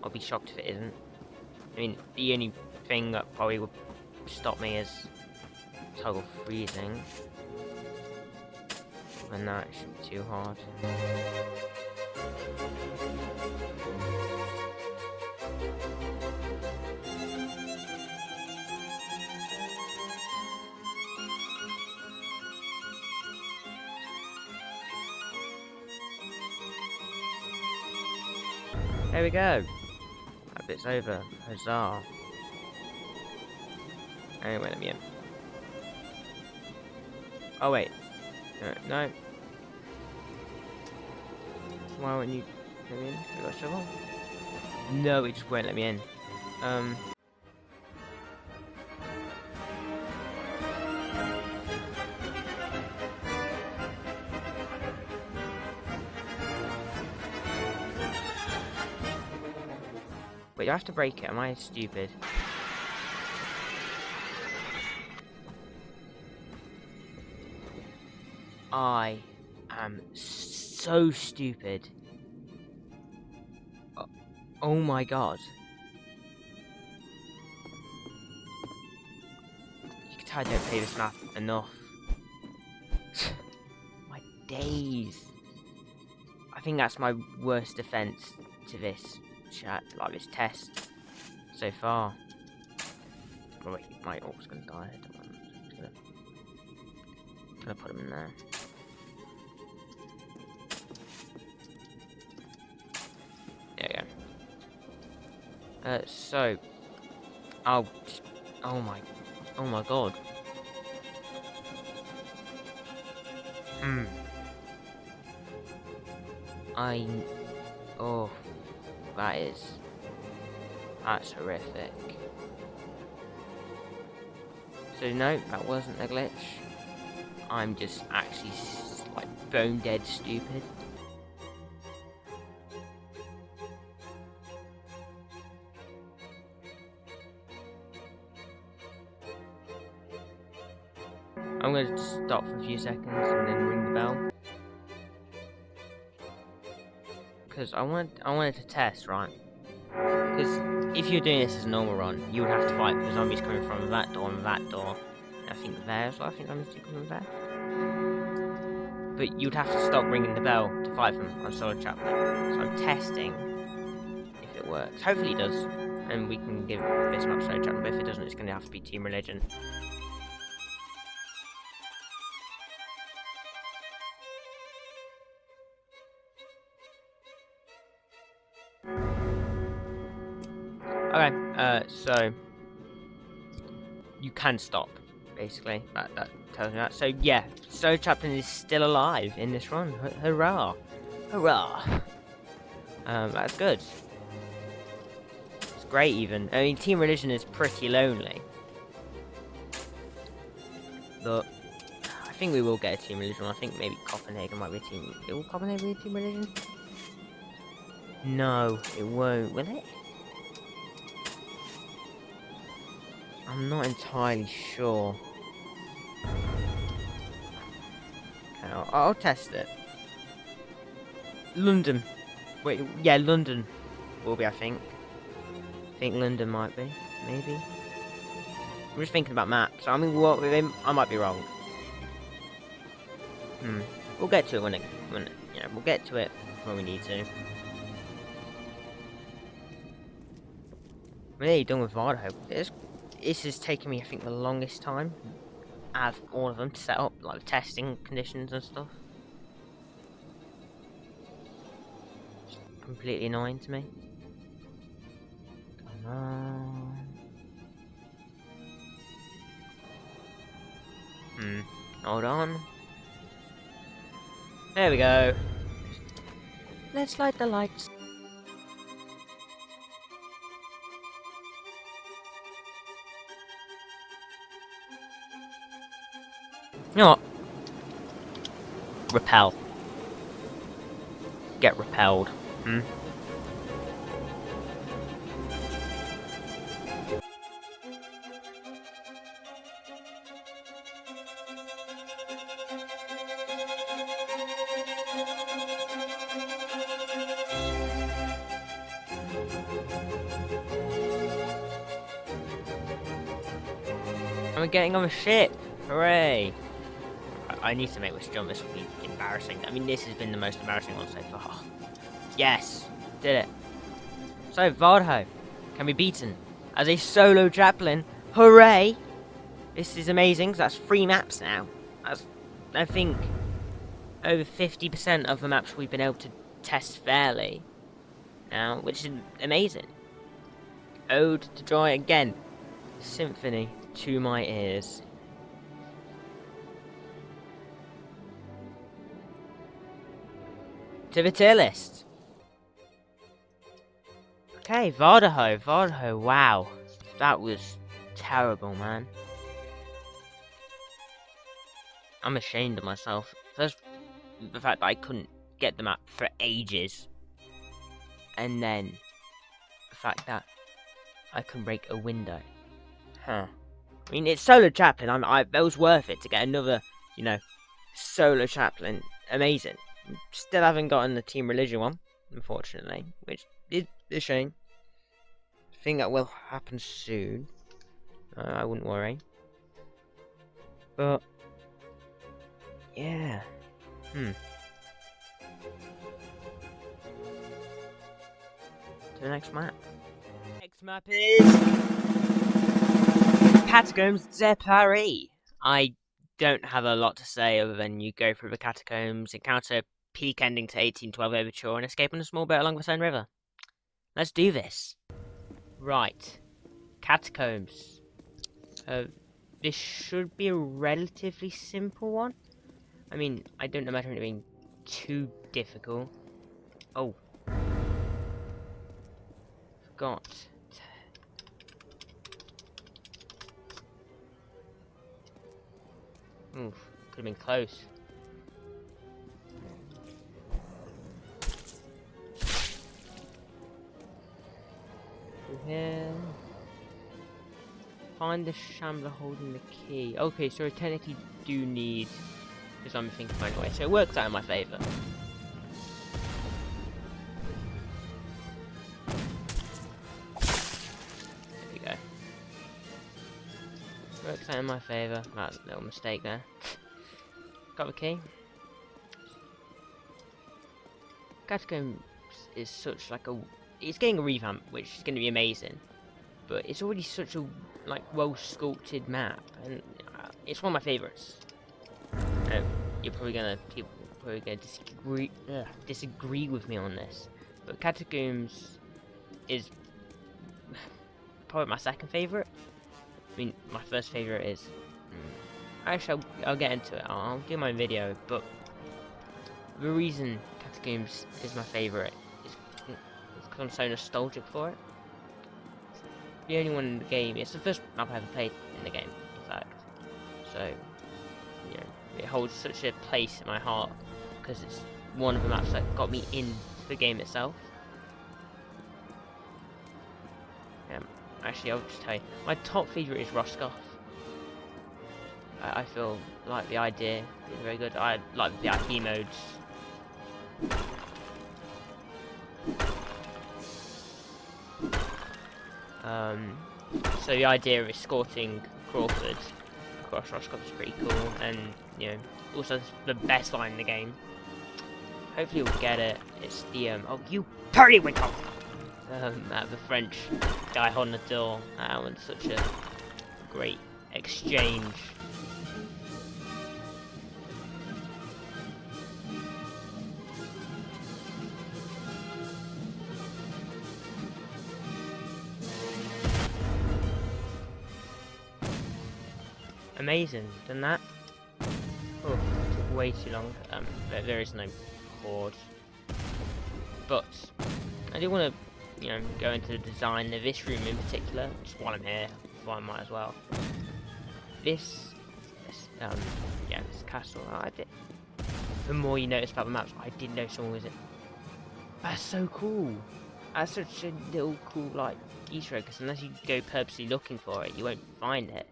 I'll be shocked if it isn't. I mean, the only thing that probably would stop me is toggle freezing. And that shouldn't be too hard. There we go. That bit's over. Huzzah. Anyway, let me in. Oh wait. No. Why won't you let me in? You got a shovel? No, it just won't let me in. Wait, do I have to break it? Am I stupid? I am so stupid. Oh my god. I don't play this map enough. My days. I think that's my worst defense to this chat, like this test so far. Oh wait, my orc's gonna die. I don't want him. I'm gonna put him in there. There we go. So, oh my god. Oh, that's horrific. So no, that wasn't a glitch. I'm just actually like bone dead stupid. I'm going to just stop for a few seconds and then ring the bell. Because I wanted to test, right? Because if you're doing this as a normal run, you would have to fight the zombies coming from that door and that door. And I think there as well, I think zombies are coming there. But you'd have to stop ringing the bell to fight them on Solo Chaplain. So I'm testing if it works. Hopefully it does. And we can give this map Solo Chaplain, but if it doesn't, it's going to have to be Team Religion. Okay, so you can stop, basically. That tells me that. So yeah, Solo Chaplain is still alive in this run. Hurrah! Hurrah! That's good. It's great, even. I mean, Team Religion is pretty lonely. But I think we will get a Team Religion. I think maybe Copenhagen might be a team. Will Copenhagen be a Team Religion? No, it won't. Will it? I'm not entirely sure. Okay, I'll test it. London. Wait, yeah, London will be, I think. I think London might be, maybe. I'm just thinking about maps. I mean, what with him, I might be wrong. We'll get to it when we'll get to it when we need to. We're nearly done with Vardohus. This has taken me, I think, the longest time out of all of them to set up, like the testing conditions and stuff. It's completely annoying to me. Come on. Hold on. There we go. Let's light the lights. You know what? Repel. Get repelled. And we're getting on a ship. Hooray! I need to make this jump. This will be embarrassing. I mean, this has been the most embarrassing one so far. Yes! Did it. So, Vardohus can be beaten as a solo chaplain. Hooray! This is amazing, because that's 3 maps now. That's, I think, over 50% of the maps we've been able to test fairly now, which is amazing. Ode to Joy again. Symphony to my ears. To the tier list. Okay, Vardohus, wow. That was terrible, man. I'm ashamed of myself. First, the fact that I couldn't get the map for ages. And then, the fact that I can break a window. I mean, it's Solo Chaplain. That was worth it to get another, Solo Chaplain. Amazing. Still haven't gotten the Team Religion one, unfortunately, which is a shame. I think that will happen soon. I wouldn't worry. But yeah. To the next map. Next map is Catacombs de Paris. I don't have a lot to say other than you go through the catacombs, encounter peak ending to 1812 Overture, and escape on a small boat along the Seine River. Let's do this. Right. Catacombs. This should be a relatively simple one. I mean, I don't imagine it being too difficult. Oh. Forgot. Oof, could have been close. Here. Find the shambler holding the key. Okay, so I technically do need this on my thinking anyway, so it works out in my favour. There we go. Works out in my favour. That's a little mistake there. Got the key. Catacombs is such like a... It's getting a revamp, which is going to be amazing. But it's already such a like well-sculpted map, and it's one of my favourites. You're probably gonna disagree with me on this, but Catacombs is probably my second favourite. I mean, my first favourite is... Actually, I'll get into it. I'll do my video, but the reason Catacombs is my favourite is because I'm so nostalgic for it. The only one in the game. It's the first map I ever played in the game, in fact. So, you know, it holds such a place in my heart because it's one of the maps that got me into the game itself. Actually, I'll just tell you, my top favourite is Roscoff. I feel like the idea is very good. I like the VIP modes. So the idea of escorting Crawford across Roscoff is pretty cool, and you know, also the best line in the game. Hopefully we'll get it. It's the oh, you periwinkle! At the French guy holding the door. That was such a great exchange. Amazing, done that. Oh, took way too long. There is no horde, but I do want to, you know, go into the design of this room in particular. Just while I'm here, I might as well. This castle. The more you notice about the maps, I didn't know someone was in. That's so cool. That's such a little cool like Easter egg. Because unless you go purposely looking for it, you won't find it.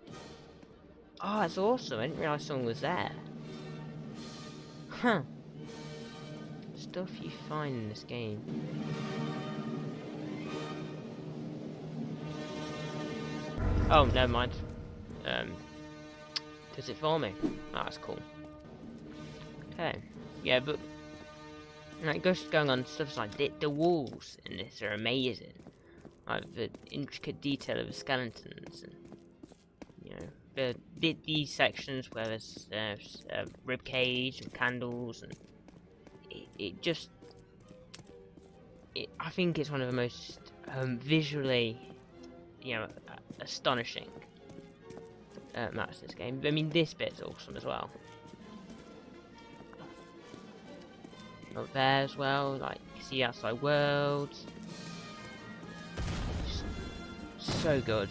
Oh, that's awesome. I didn't realise someone was there. Huh. Stuff you find in this game. Oh, never mind. Does it for me? Oh, that's cool. Okay. Yeah, but like going on stuff like the walls in this are amazing. Like the intricate detail of the skeletons, and you know, these sections where there's rib cage and candles, and I think it's one of the most visually, you know, astonishing maps in this game. I mean, this bit's awesome as well. Up there as well, like you see outside worlds. Just so good.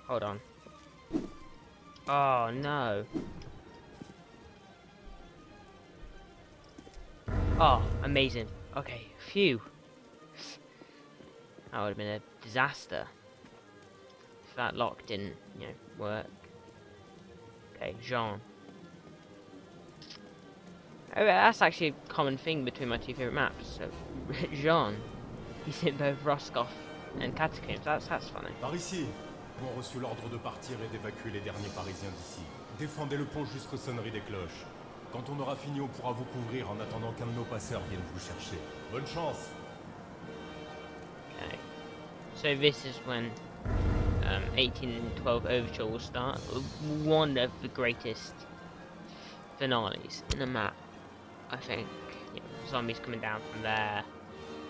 Hold on. Oh no. Oh, amazing. Okay, phew. That would have been a disaster if that lock didn't, you know, work. Okay, Jean. That's actually a common thing between my two favourite maps. So, Jean, he's in both Roscoff and Catacombs. That's funny. Par ici. Nous avons reçu l'ordre de partir et d'évacuer les derniers Parisiens d'ici. Défendez le pont jusqu'aux sonneries des cloches. Quand on aura fini, on pourra vous couvrir en attendant qu'un de nos passeurs vienne vous chercher. Bonne chance. Okay. So this is when 1812 Overture will start. One of the greatest finales in a map, I think. You know, zombies coming down from there,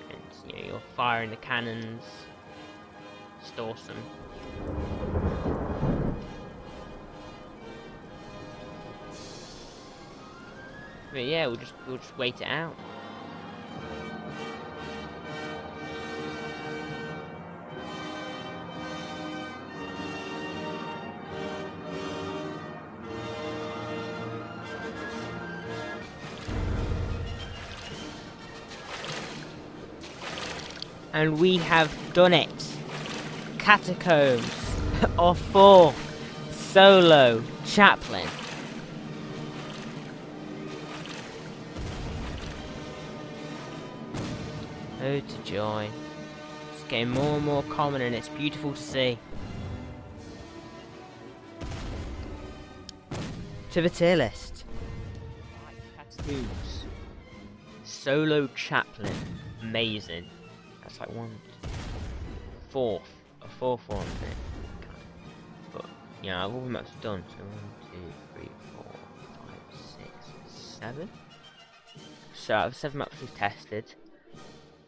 and you know, you're firing the cannons. It's awesome. But yeah, we'll just wait it out. And we have done it. Catacombs of 4th solo Chaplain. Oh, to joy. It's getting more and more common and it's beautiful to see. To the tier list. Catacombs. Solo Chaplain. Amazing. That's like a fourth one, isn't it? But, you know, all the maps are done. So 1, 2, 3, 4, 5, 6, 7. So out of the 7 maps we've tested,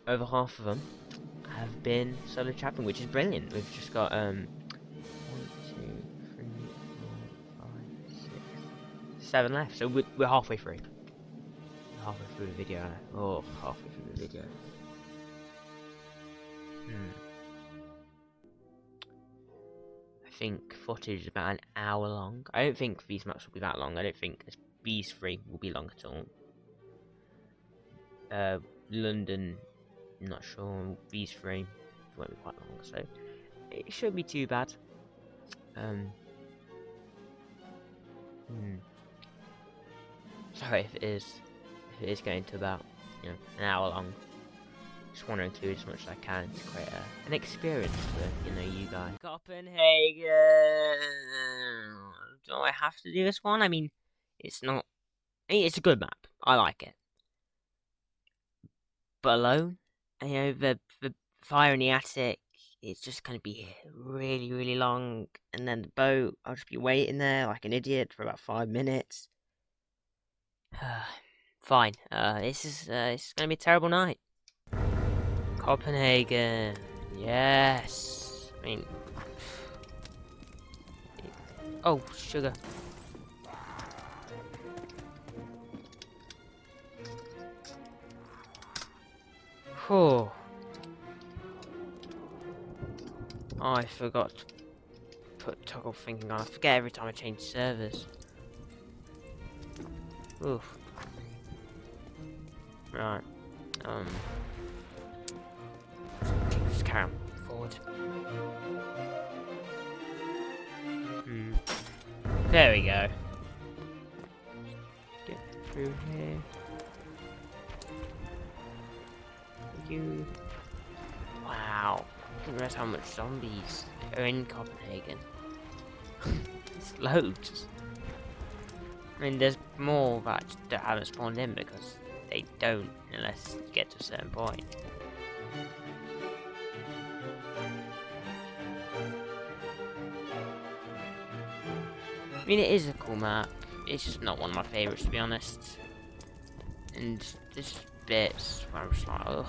over half of them have been solo Chaplain, which is brilliant. We've just got 1, 2, 3, 4, 5, 6, 7 left. So we're halfway through. Halfway through the video. Oh, halfway through the video. I think footage is about an hour long. I don't think these maps will be that long. I don't think these 3 will be long at all. London, I'm not sure. These 3 won't be quite long, so it shouldn't be too bad. Sorry if it is going to about, you know, an hour long. Just want to include as much as I can to create an experience for, you know, you guys. Copenhagen! Do I have to do this one? I mean, it's not... I mean, it's a good map. I like it. But alone, you know, the fire in the attic, it's just going to be really, really long. And then the boat, I'll just be waiting there like an idiot for about 5 minutes. Fine. It's going to be a terrible night. Copenhagen, yes. I mean, oh, sugar. Oh, I forgot to put toggle thinking on. I forget every time I change servers. Oof. Right. Just carry on forward. There we go. Get through here. You. Wow. I didn't realize how much zombies are in Copenhagen. It's loads. I mean, there's more that haven't spawned in because they don't unless you get to a certain point. I mean, it is a cool map. It's just not one of my favourites, to be honest. And there's bits where I'm just like, ugh.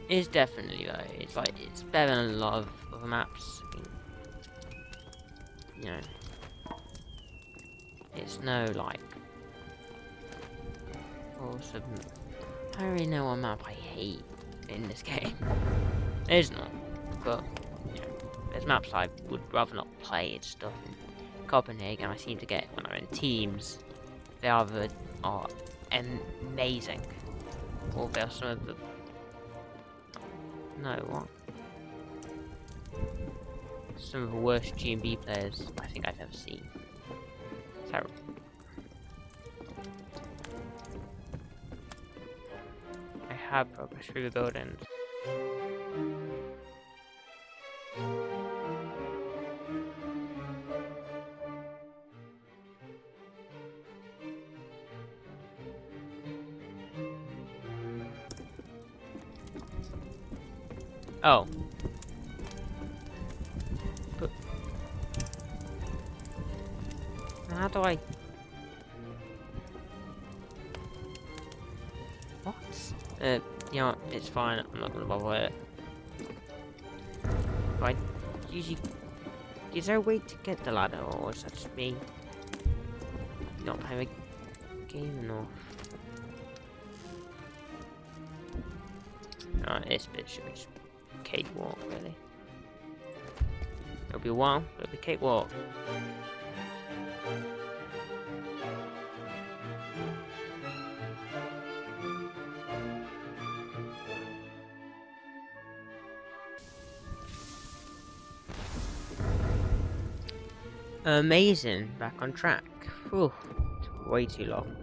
It's definitely though. It's like it's better than a lot of other maps. I mean, you know, it's no like awesome. I don't really know what map I hate in this game. There's none, but you know, there's maps I would rather not play and stuff. In Copenhagen, I seem to get when I'm in teams, they either are amazing, or they're some of the what? Some of the worst G&B players I think I've ever seen. Terrible. have progress through the buildings. Oh. But how do I... What? You know what, it's fine, I'm not gonna bother with it. Right, usually... Is there a way to get the ladder, or is that just me not playing the game enough? Alright, this bit should be just cakewalk, really. It'll be a while, but it'll be cakewalk. Amazing, back on track. Whew, took way too long.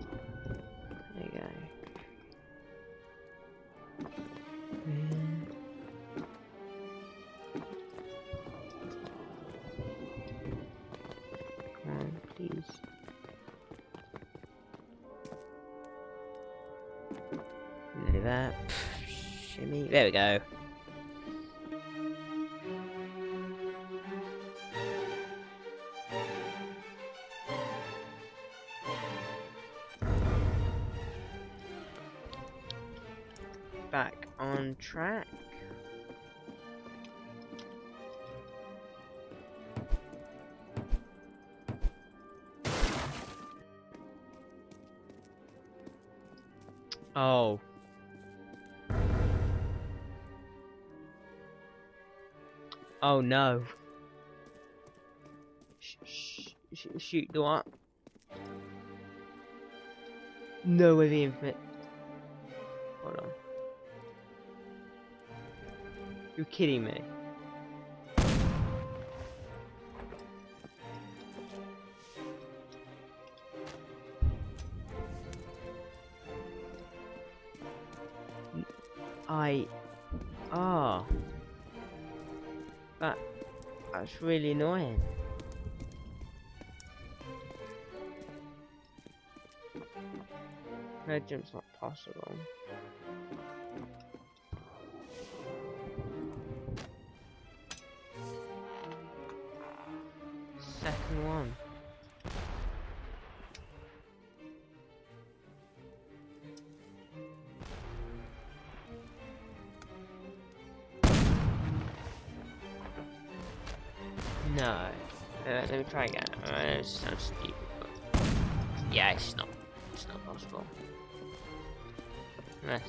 There you go. Come on, please. Look at that. Shimmy. There we go. Back on track. Oh. Oh no. Shoot the what? No way the infinite. Hold on. You're kidding me. Oh. That's really annoying. Red jump's not possible. Second one. No. Let me try again. It sounds stupid, but yeah, it's not possible. Less.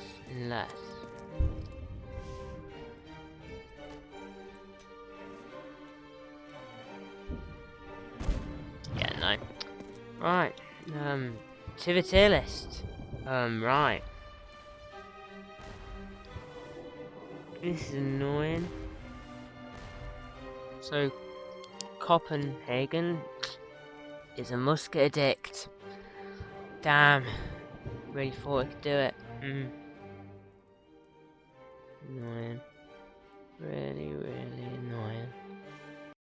Yeah, no. Right. To the tier list. Right. This is annoying. So, Copenhagen is a musket addict. Damn. Really thought I could do it. Annoying. Really annoying.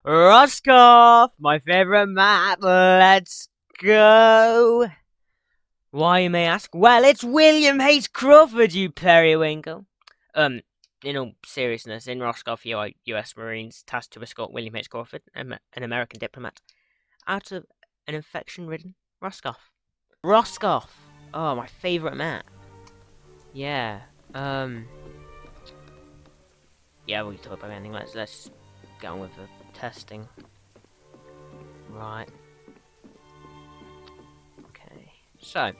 Roscoff! My favourite map. Let's go! Why, you may ask? Well, it's William H. Crawford, you periwinkle. In all seriousness, in Roscoff, you are US Marines tasked to escort William H. Crawford, an American diplomat, out of an infection-ridden Roscoff. Roscoff! Oh, my favourite map. Yeah. Yeah, we can talk about anything. Let's get on with the testing. Right. Okay. So, and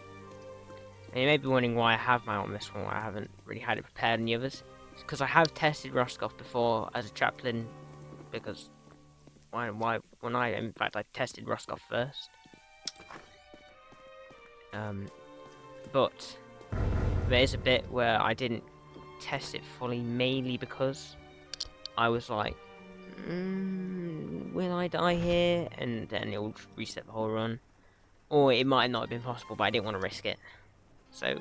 you may be wondering why I have my on this one, why I haven't really had it prepared in the others. It's because I have tested Roscoff before as a chaplain, because in fact I tested Roscoff first. But there is a bit where I didn't test it fully, mainly because I was like, will I die here? And then it'll reset the whole run. Or it might not have been possible, but I didn't want to risk it. So,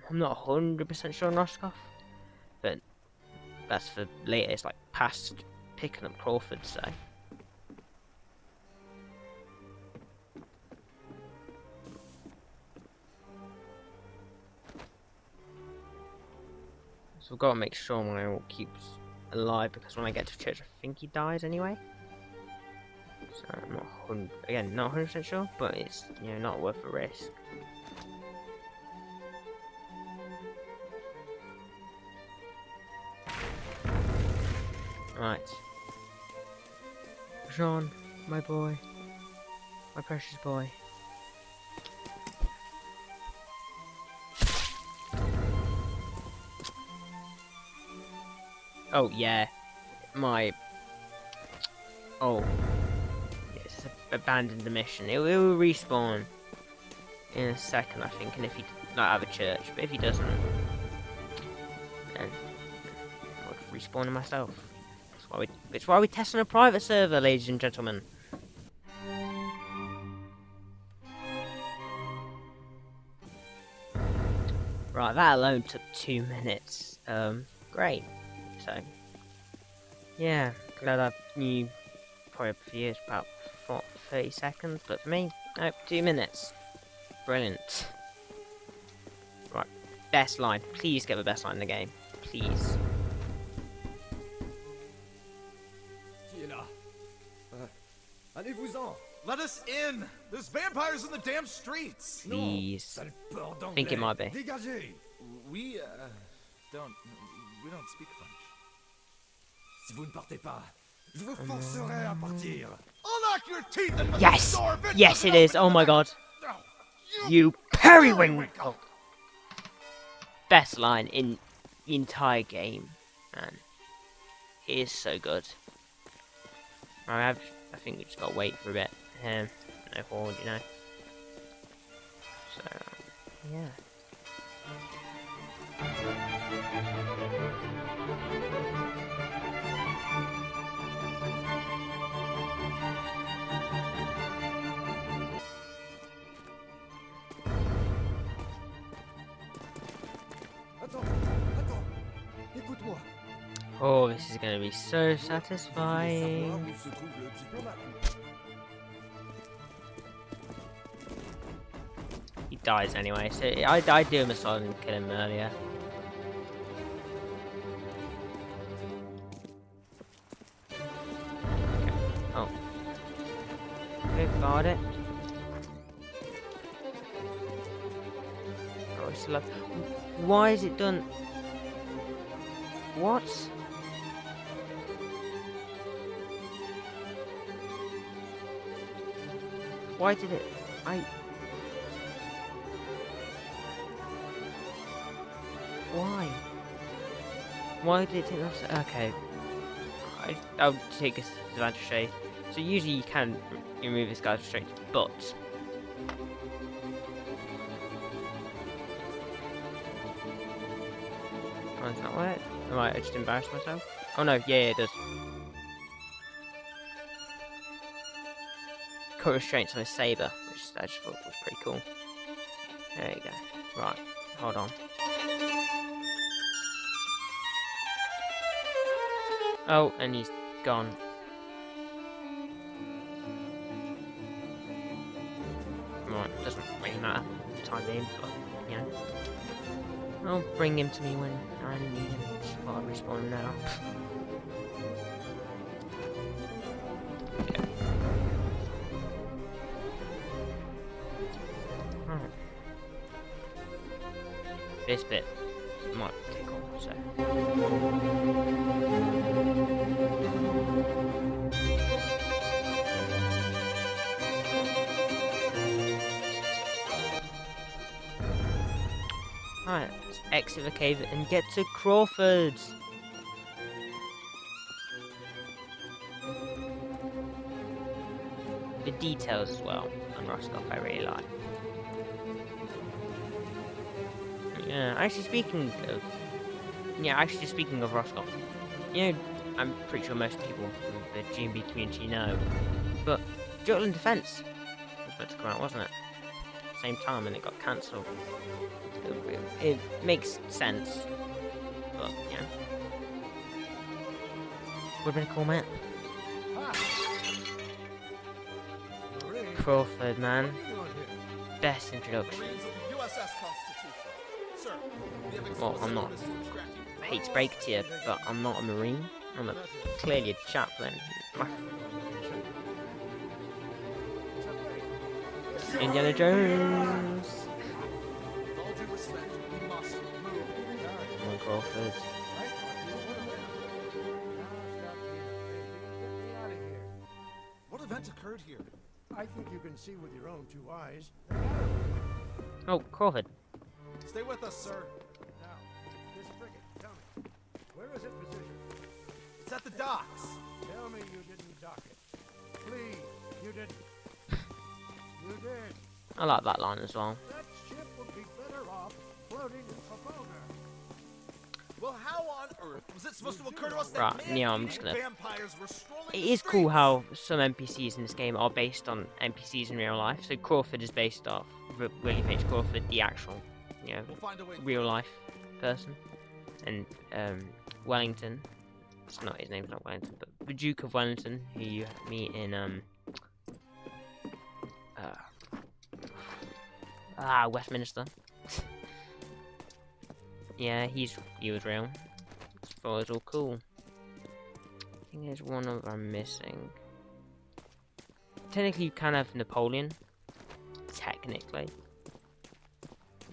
I'm not 100% sure on Roscoff, but that's for later. It's like past picking up Crawford, so. So we've got to make sure my keeps alive, because when I get to church, I think he dies anyway. So I'm not 100% sure, but it's, you know, not worth the risk. Right. Jean, my boy. My precious boy. Oh, yeah. Oh. It's abandoned the mission. It will respawn in a second, I think, and if he not have a church, but if he doesn't, then I'll respawn myself. It's why we test on a private server, ladies and gentlemen. Right, that alone took 2 minutes. Great. So, yeah, glad I knew probably for you it's about 30 seconds, but for me, nope, 2 minutes. Brilliant. Right, best line. Please get the best line in the game. Please. Qui est là? Allez-vous-en! Let us in! There's vampires in the damn streets! Please. Sale porc d'anglais! Think it might be. Dégagez! We don't speak French. Si vous ne partez pas, je vous forcerai à partir! I'll knock your teeth in the Yes! door, bitch! Yes, it is! Oh my god! You periwinkle! Best line in the entire game, man. It is so good. I think we just gotta wait for a bit. No forward, you know. So, yeah. Attends, écoute-moi. Oh, this is gonna be so satisfying. Savoir où se trouve le diplomate. He dies anyway, so I'd do him a solid and kill him earlier. Okay. Oh. Okay, got it. Oh, it's still up. Why is it done? What? Why did it? Why? Why did it take off? Okay. I'll take this advantage shade. So usually you can remove this guy's restraint, but oh, it's not right. Alright, I just embarrassed myself. Oh no, yeah, it does. Cut restraints on his saber, which I just thought was pretty cool. There you go. Right, hold on. Oh, and he's gone. Right, doesn't really matter for the time being, but, you know. I'll bring him to me when I need him. Just thought I'd respawn him now. Okay. Alright. This bit might take on, so. Alright, let's exit the cave and get to Crawford. The details as well on Roscoff I really like. Yeah, actually speaking of Roscoff, you know, I'm pretty sure most people in the GMB community know, but Jutland Defense was meant to come out, wasn't it? the same time and it got cancelled. It makes sense, but yeah. Would have been a cool map. Crawford, man. Best introduction. Well, I'm not. I hate to break it to you, but I'm not a Marine. I'm clearly a chaplain. Indiana Jones. Oh, Crawford. What event occurred here? I think you can see with your own two eyes. Oh, Crawford. Stay with us, sir. Now, this frigate, tell me, where is it positioned? It's at the docks. Tell me you didn't dock it. Please, you didn't. You did. I like that line as well. That ship would be better off floating in Trafalgar. Well, how on earth was it supposed to occur to us that Right, yeah, I'm just gonna... vampires were strolling It the is cool streets? how some NPCs in this game are based on NPCs in real life. So Crawford is based off William H. Crawford, the actual, you know, We'll find a way. real life person. And Wellington, it's not, his name's not Wellington, but the Duke of Wellington, who you meet in Westminster. Yeah, he was real. As far as all cool. I think there's one other I'm missing. Technically, you can have Napoleon. Technically.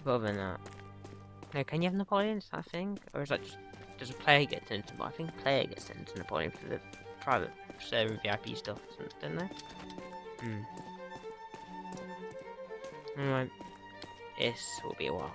But other than that. No, can you have Napoleon? Is that a thing? Or is that just... Does a player get turned into... I think player gets turned into Napoleon for the private server VIP stuff, don't they? Anyway. This will be a while.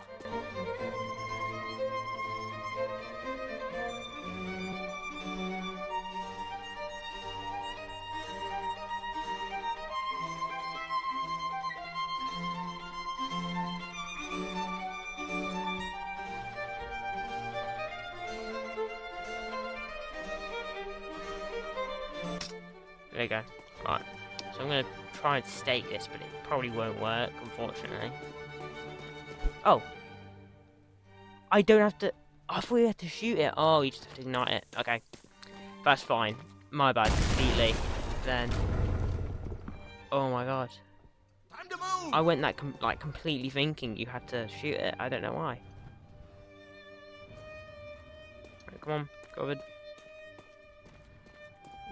There you go. Right. So I'm going to try and stake this, but it probably won't work, unfortunately. Oh! I don't have to... I thought you had to shoot it. Oh, you just have to ignite it. Okay. That's fine. My bad, completely. Then... Oh my god. Time to move. I went that completely thinking you had to shoot it. I don't know why. Right, come on, covered.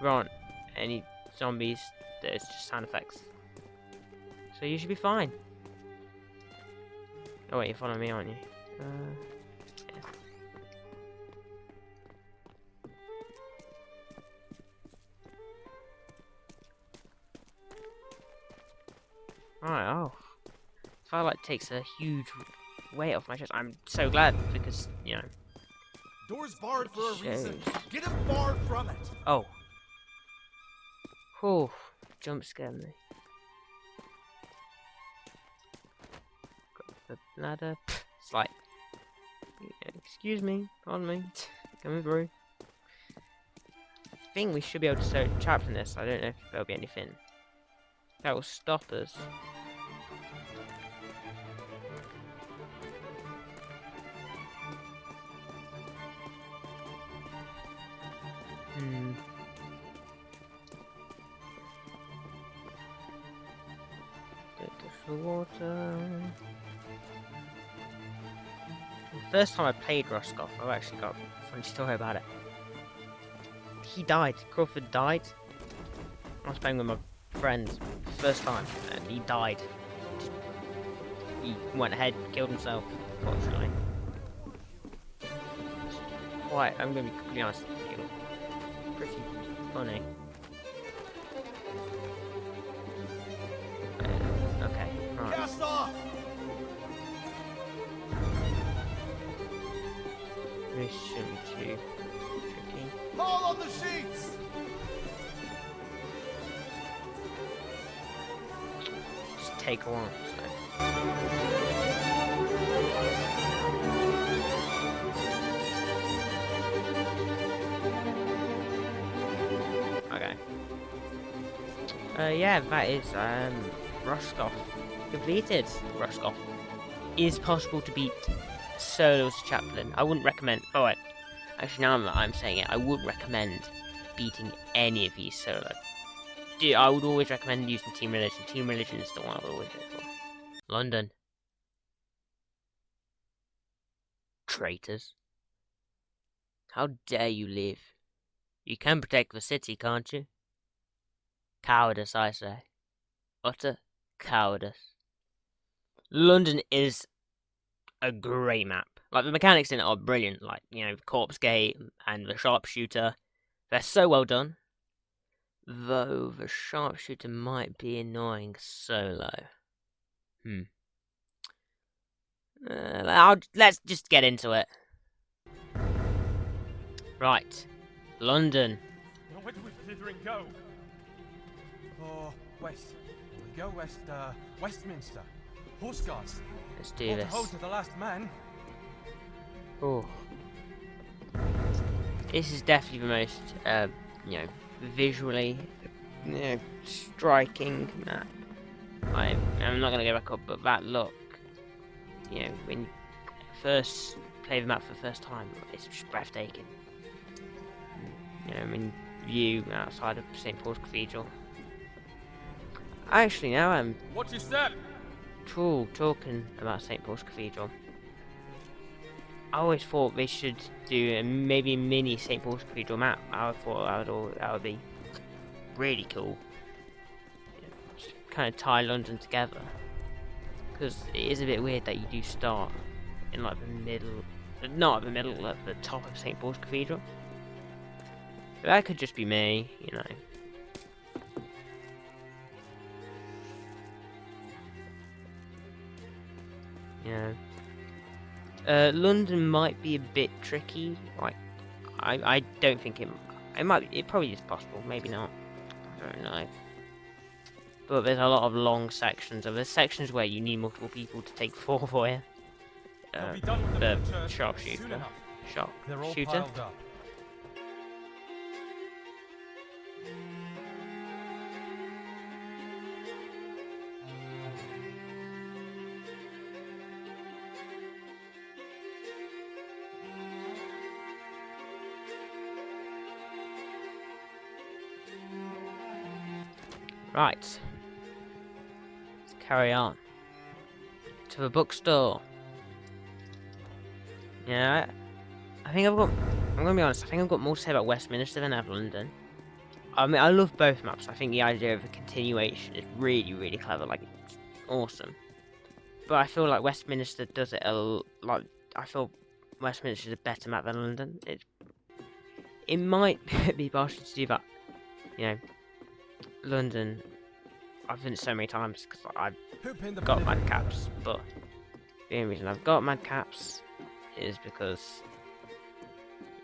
There aren't any zombies. There's just sound effects. So you should be fine. Oh wait, you're following me, aren't you? Yeah. Alright, oh. Twilight takes a huge weight off my chest. I'm so glad because, you know. Door's barred for a reason. Shows. Get him barred from it. Oh. Whew. Jump scared me. Got the ladder. It's like. Excuse me. Pardon me. Coming through. I think we should be able to start Chaplain this. I don't know if there'll be anything that will stop us. The water. The first time I played Roscoff, I've actually got a funny story about it. He died. Crawford died. I was playing with my friends first time, and he died. He went ahead, killed himself, unfortunately. Quite, I'm gonna be completely honest, it was pretty funny. Okay, right. Cast off. This shouldn't be too tricky. Haul on the sheets. Just take a while. Okay. Yeah, that is Roscoff completed. Roscoff is possible to beat solo as a chaplain. I wouldn't recommend. Oh wait, actually now I'm saying it, I wouldn't recommend beating any of these solo. I would always recommend using Team Religion. Team Religion is the one I would always go for. London. Traitors. How dare you live? You can protect the city, can't you? Cowardice, I say. Utter cowardice. London is a great map. Like, the mechanics in it are brilliant. Like, you know, the Corpse Gate and the Sharpshooter. They're so well done. Though the Sharpshooter might be annoying solo. Let's just get into it. Right. London. Now where do we blithering go? Oh, west. We go west, Westminster. Horse Guards. Let's do this. Hold to the last man. Oh. This is definitely the most, you know, visually, you know, striking map. I'm not gonna go back up, but that look, you know, when you first play the map for the first time, it's just breathtaking. You know, I mean, view outside of St. Paul's Cathedral. Actually, now I'm Watch your step. talking about St. Paul's Cathedral. I always thought they should do maybe a mini St. Paul's Cathedral map. I thought that would be really cool. Yeah, just kind of tie London together, because it is a bit weird that you do start in like the middle, not at the middle, at the top of St. Paul's Cathedral. But that could just be me, you know. Yeah. London might be a bit tricky. Like, I don't think it probably is possible. Maybe not. I don't know. But there's a lot of long sections. There's sections where you need multiple people to take four for you. The sharpshooter. Sharpshooter. Right, let's carry on to the bookstore. Yeah, I think I'm gonna be honest, I think I've got more to say about Westminster than I have London. I mean, I love both maps. I think the idea of a continuation is really, really clever. Like, it's awesome. But I feel like Westminster does it like, I feel Westminster is a better map than London. It might be partial to do that, you know. London, I've done it so many times because I've got madcaps, but the only reason I've got madcaps is because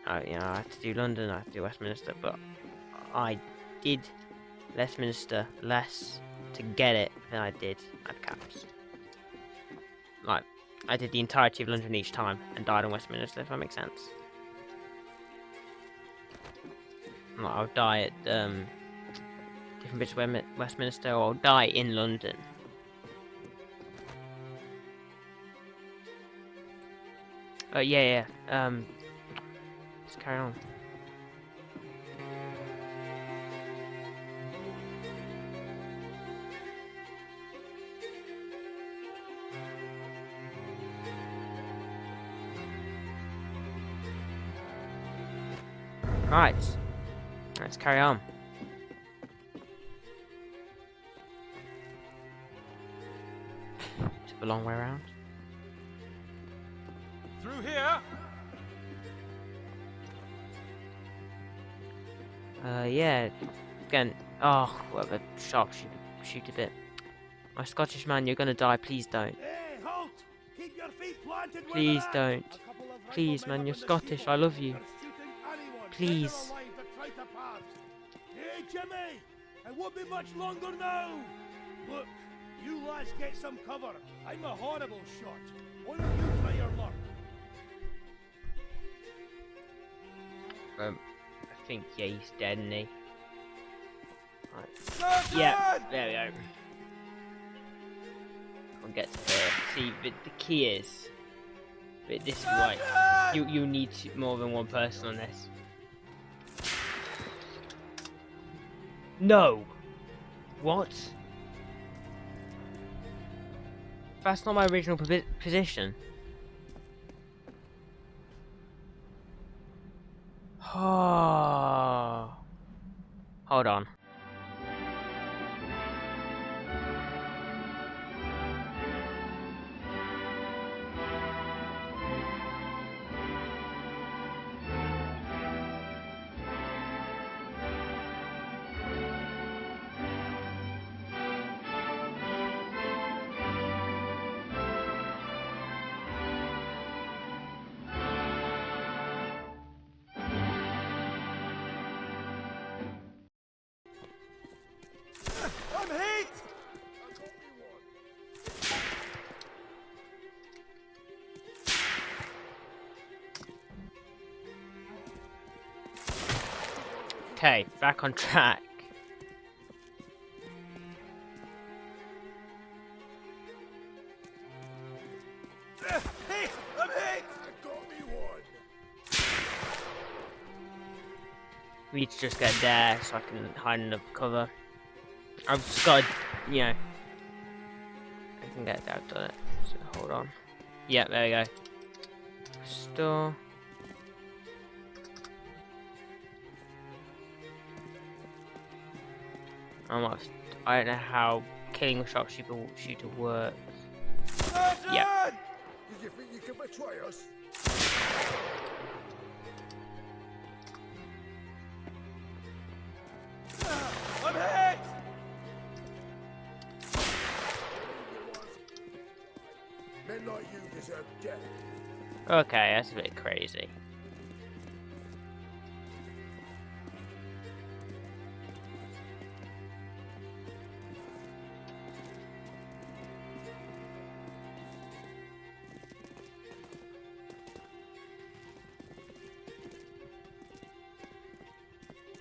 I have to do London, I have to do Westminster, but I did Westminster less to get it than I did madcaps. Like, I did the entirety of London each time and died on Westminster, if that makes sense. Like, I'll die at different bits of Westminster, or I'll die in London. Yeah. Let's carry on. Right. Let's carry on. Took a long way around. Through here. Yeah. Again. Oh, what a sharpshooter bit. My Scottish man, you're gonna die. Please don't. Hey, halt! Keep your feet planted where Please they're at. don't. A couple of Please, riflemen man, you're on the Scottish. steeple I love you. are shooting anyone, Please. dead or alive, that try to pass. Hey, Jimmy! It won't be much longer now. Look, you lads get some cover. I'm a horrible shot. Why don't you try your luck? I think, yeah, he's dead, isn't he? Right. Sergeant! Yeah, there we go. We'll get to here. See, but the key is, but this is why you need more than one person on this. No. What? That's not my original position. Oh. Hold on. I'm hit! Okay, back on track. Hit! I'm hit! I got me one. We need to just get there so I can hide under cover. I've just got to, you know, I can get that done it. So hold on. Yeah, there we go. Restore. I don't know how killing a sharpshooter works. Yeah. Did you think you could betray us? I'm hit! Men like you deserve death. Okay, that's a bit crazy.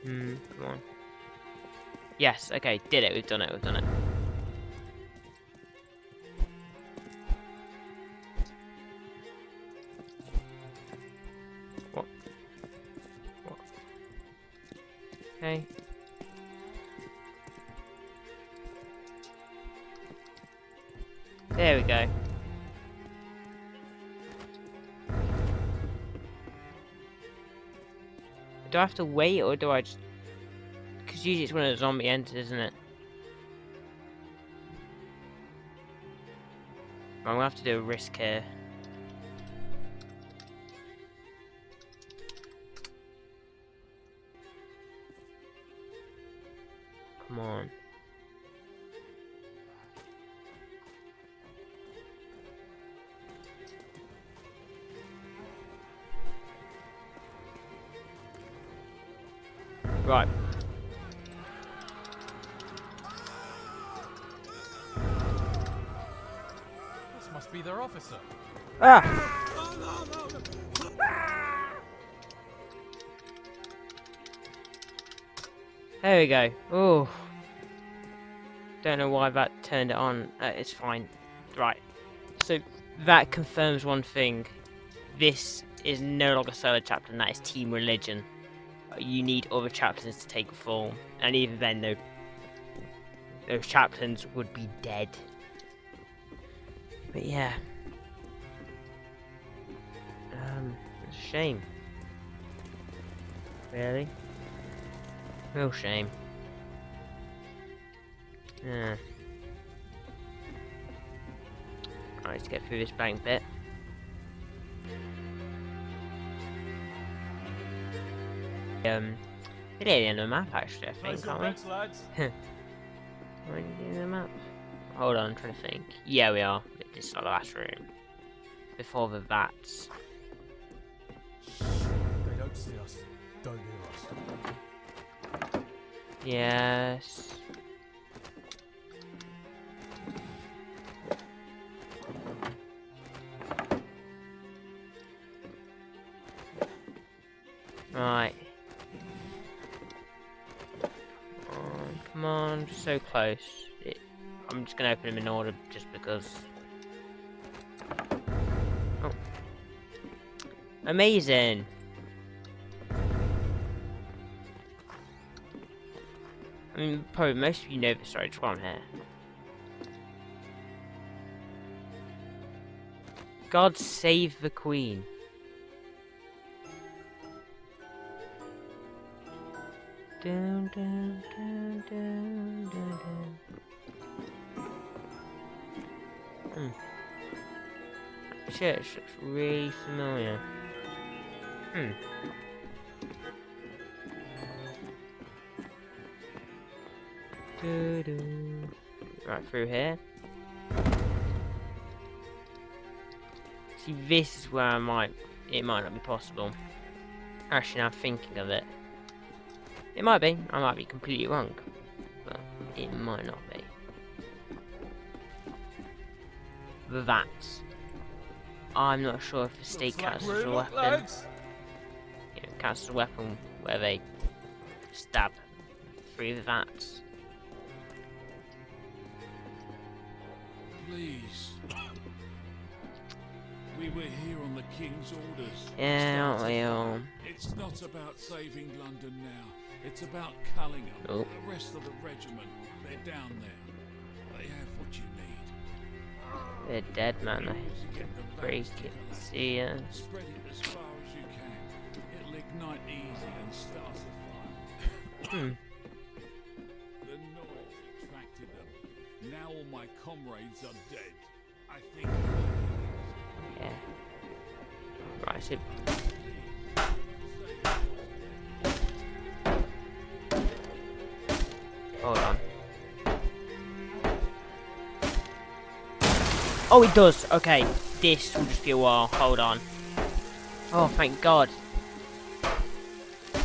Come on. Yes, okay, did it, we've done it. What? Okay. There we go. Do I have to wait, or do I just... Because usually it's when a zombie enters, isn't it? I'm gonna have to do a risk here. Come on. Right. This must be their officer. Ah! There we go. Oh. Don't know why that turned it on. It's fine. Right. So that confirms one thing. This is no longer solo chaplain. That is team religion. You need other chaplains to take form, and even then, those chaplains would be dead. But yeah, it's a shame. Really, real shame. Yeah. Right, let's get through this bank bit. It ain't in the map actually, I think, can't we? lads. Are we in the map? Hold on, I'm trying to think. Yeah, we are. This is our last room. Before the vats. They don't see us. Don't hear us. Yes. Right. Come on, so close. I'm just gonna open them in order just because. Oh. Amazing! I mean, probably most of you know this, right? Just while I'm here. God save the Queen. Dun, dun, dun, dun, dun, dun. Church looks really familiar. Right, through here. See, this is where it might not be possible. Actually, now thinking of it. It might be. I might be completely wrong. But it might not be. That. I'm not sure if the stake counts as a weapon. Yeah, it counts as a weapon where they stab through the vats. Please. We were here on the King's orders. Yeah, aren't we all? It's not about saving London now. It's about Cullingham. Oh. The rest of the regiment, they're down there. They have what you need. They're dead, man. I freaking see ya. Spread it as far as you can. It'll ignite easy and start a fire. The noise attracted them. Now all my comrades are dead. I think. Yeah. Right, so. Hold on. Oh, it does. Okay, this will just be a while. Hold on. Oh, thank God.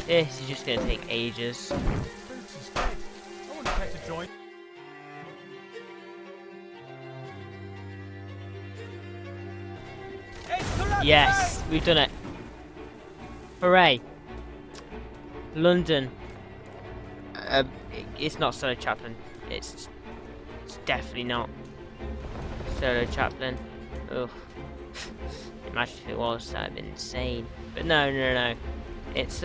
This is just gonna take ages. Boots is dead. I wouldn't care to join. Yes, we've done it. Hooray. London. It's not Solo Chaplain. It's definitely not Solo Chaplain. Ugh. Imagine if it was, that'd be insane. But no. It's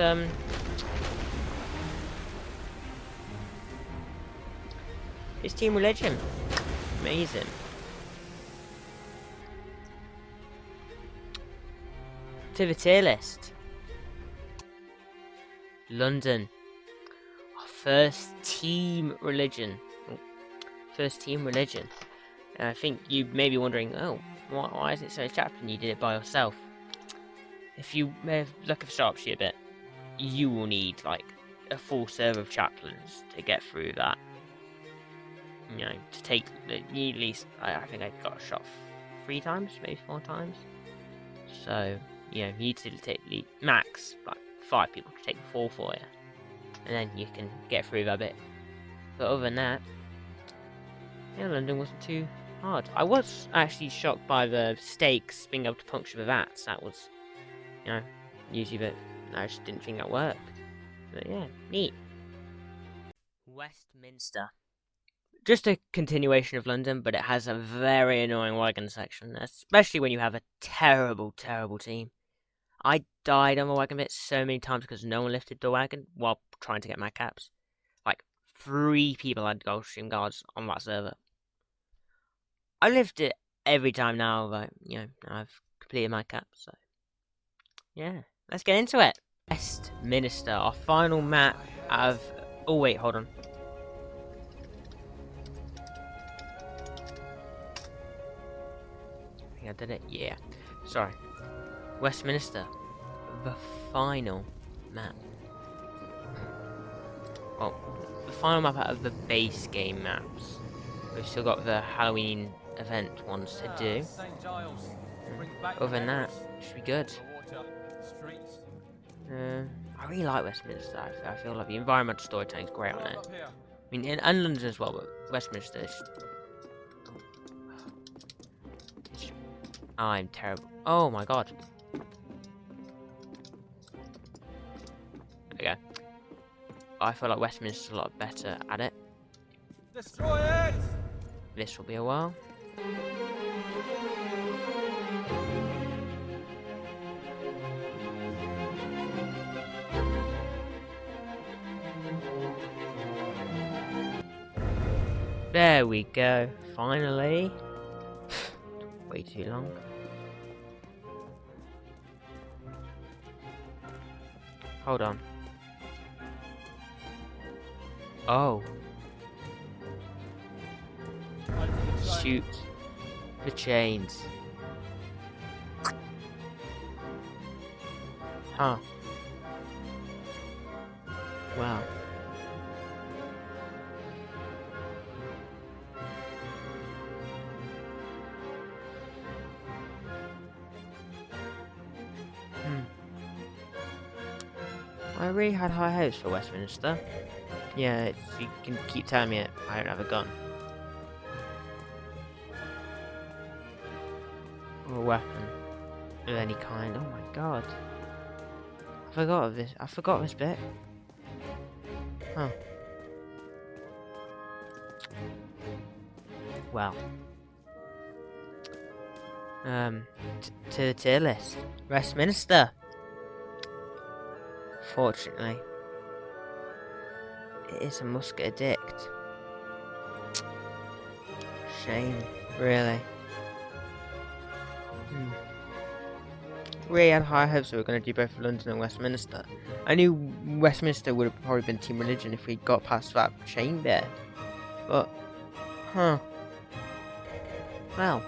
it's Team Religion. Amazing. To the tier list. London. Our first team religion. First team religion. And I think you may be wondering, oh, why is it so Chaplain? You did it by yourself. If you look at the start sheet a bit, you will need like a full server of chaplains to get through that. You know, to take at least, I think I got shot 3 times, maybe 4 times. So, you know, you need to take max like 5 people to take the 4 for you, and then you can get through that bit. But other than that, yeah, London wasn't too hard. I was actually shocked by the stakes being able to puncture the vats. That was, you know, usually, but I just didn't think that worked. But yeah, neat. Westminster. Just a continuation of London, but it has a very annoying wagon section, especially when you have a terrible, terrible team. I died on the wagon bit so many times because no one lifted the wagon while trying to get my caps. Like, 3 people had Goldstream guards on that server. I lift it every time now, but, you know, I've completed my caps, so. Yeah, let's get into it. Westminster, our final map of... Oh, wait, hold on. I think I did it. Yeah. Sorry. Westminster. The final map. Well, the final map out of the base game maps. We've still got the Halloween event ones to do. Other than that, should be good. I really like Westminster. I feel like the environmental storytelling is great on it. I mean, and London as well, but Westminster is... I'm terrible. Oh my God. There we go. I feel like Westminster's a lot better at it. Destroy it! this will be a while. There we go, finally. Way too long. Hold on. Oh. Shoot the chains. Huh. Wow. I really had high hopes for Westminster. Yeah, you can keep telling me I don't have a gun. Or a weapon of any kind. Oh my god. I forgot of this. I forgot this bit. Huh. Well. To the tier list. Westminster. Fortunately, it is a musket addict. Shame, really. Really had high hopes that we were going to do both London and Westminster. I knew Westminster would have probably been Team Religion if we got past that chain bit. But, huh. Well,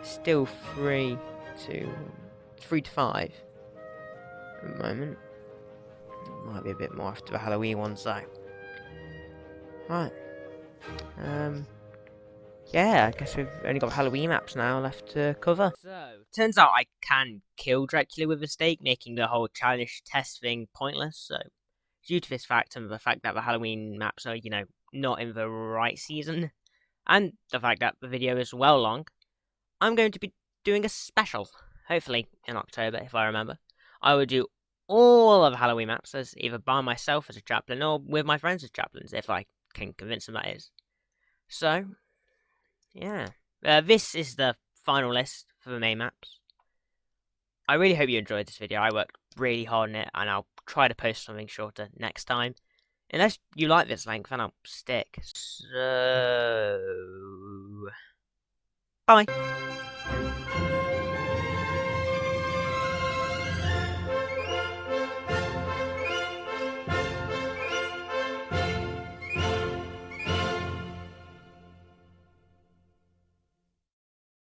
still 3 to 5 at the moment. Might be a bit more after the Halloween ones though. Right. Yeah, I guess we've only got Halloween maps now left to cover. So, turns out I can kill Dracula with a stake, making the whole childish test thing pointless. So, due to this fact and the fact that the Halloween maps are, you know, not in the right season, and the fact that the video is well long, I'm going to be doing a special, hopefully in October if I remember. I will do all of the Halloween maps as either by myself as a chaplain or with my friends as chaplains, if I can convince them that is. So, yeah. This is the final list for the main maps. I really hope you enjoyed this video. I worked really hard on it, and I'll try to post something shorter next time. Unless you like this length, then I'll stick. So, bye.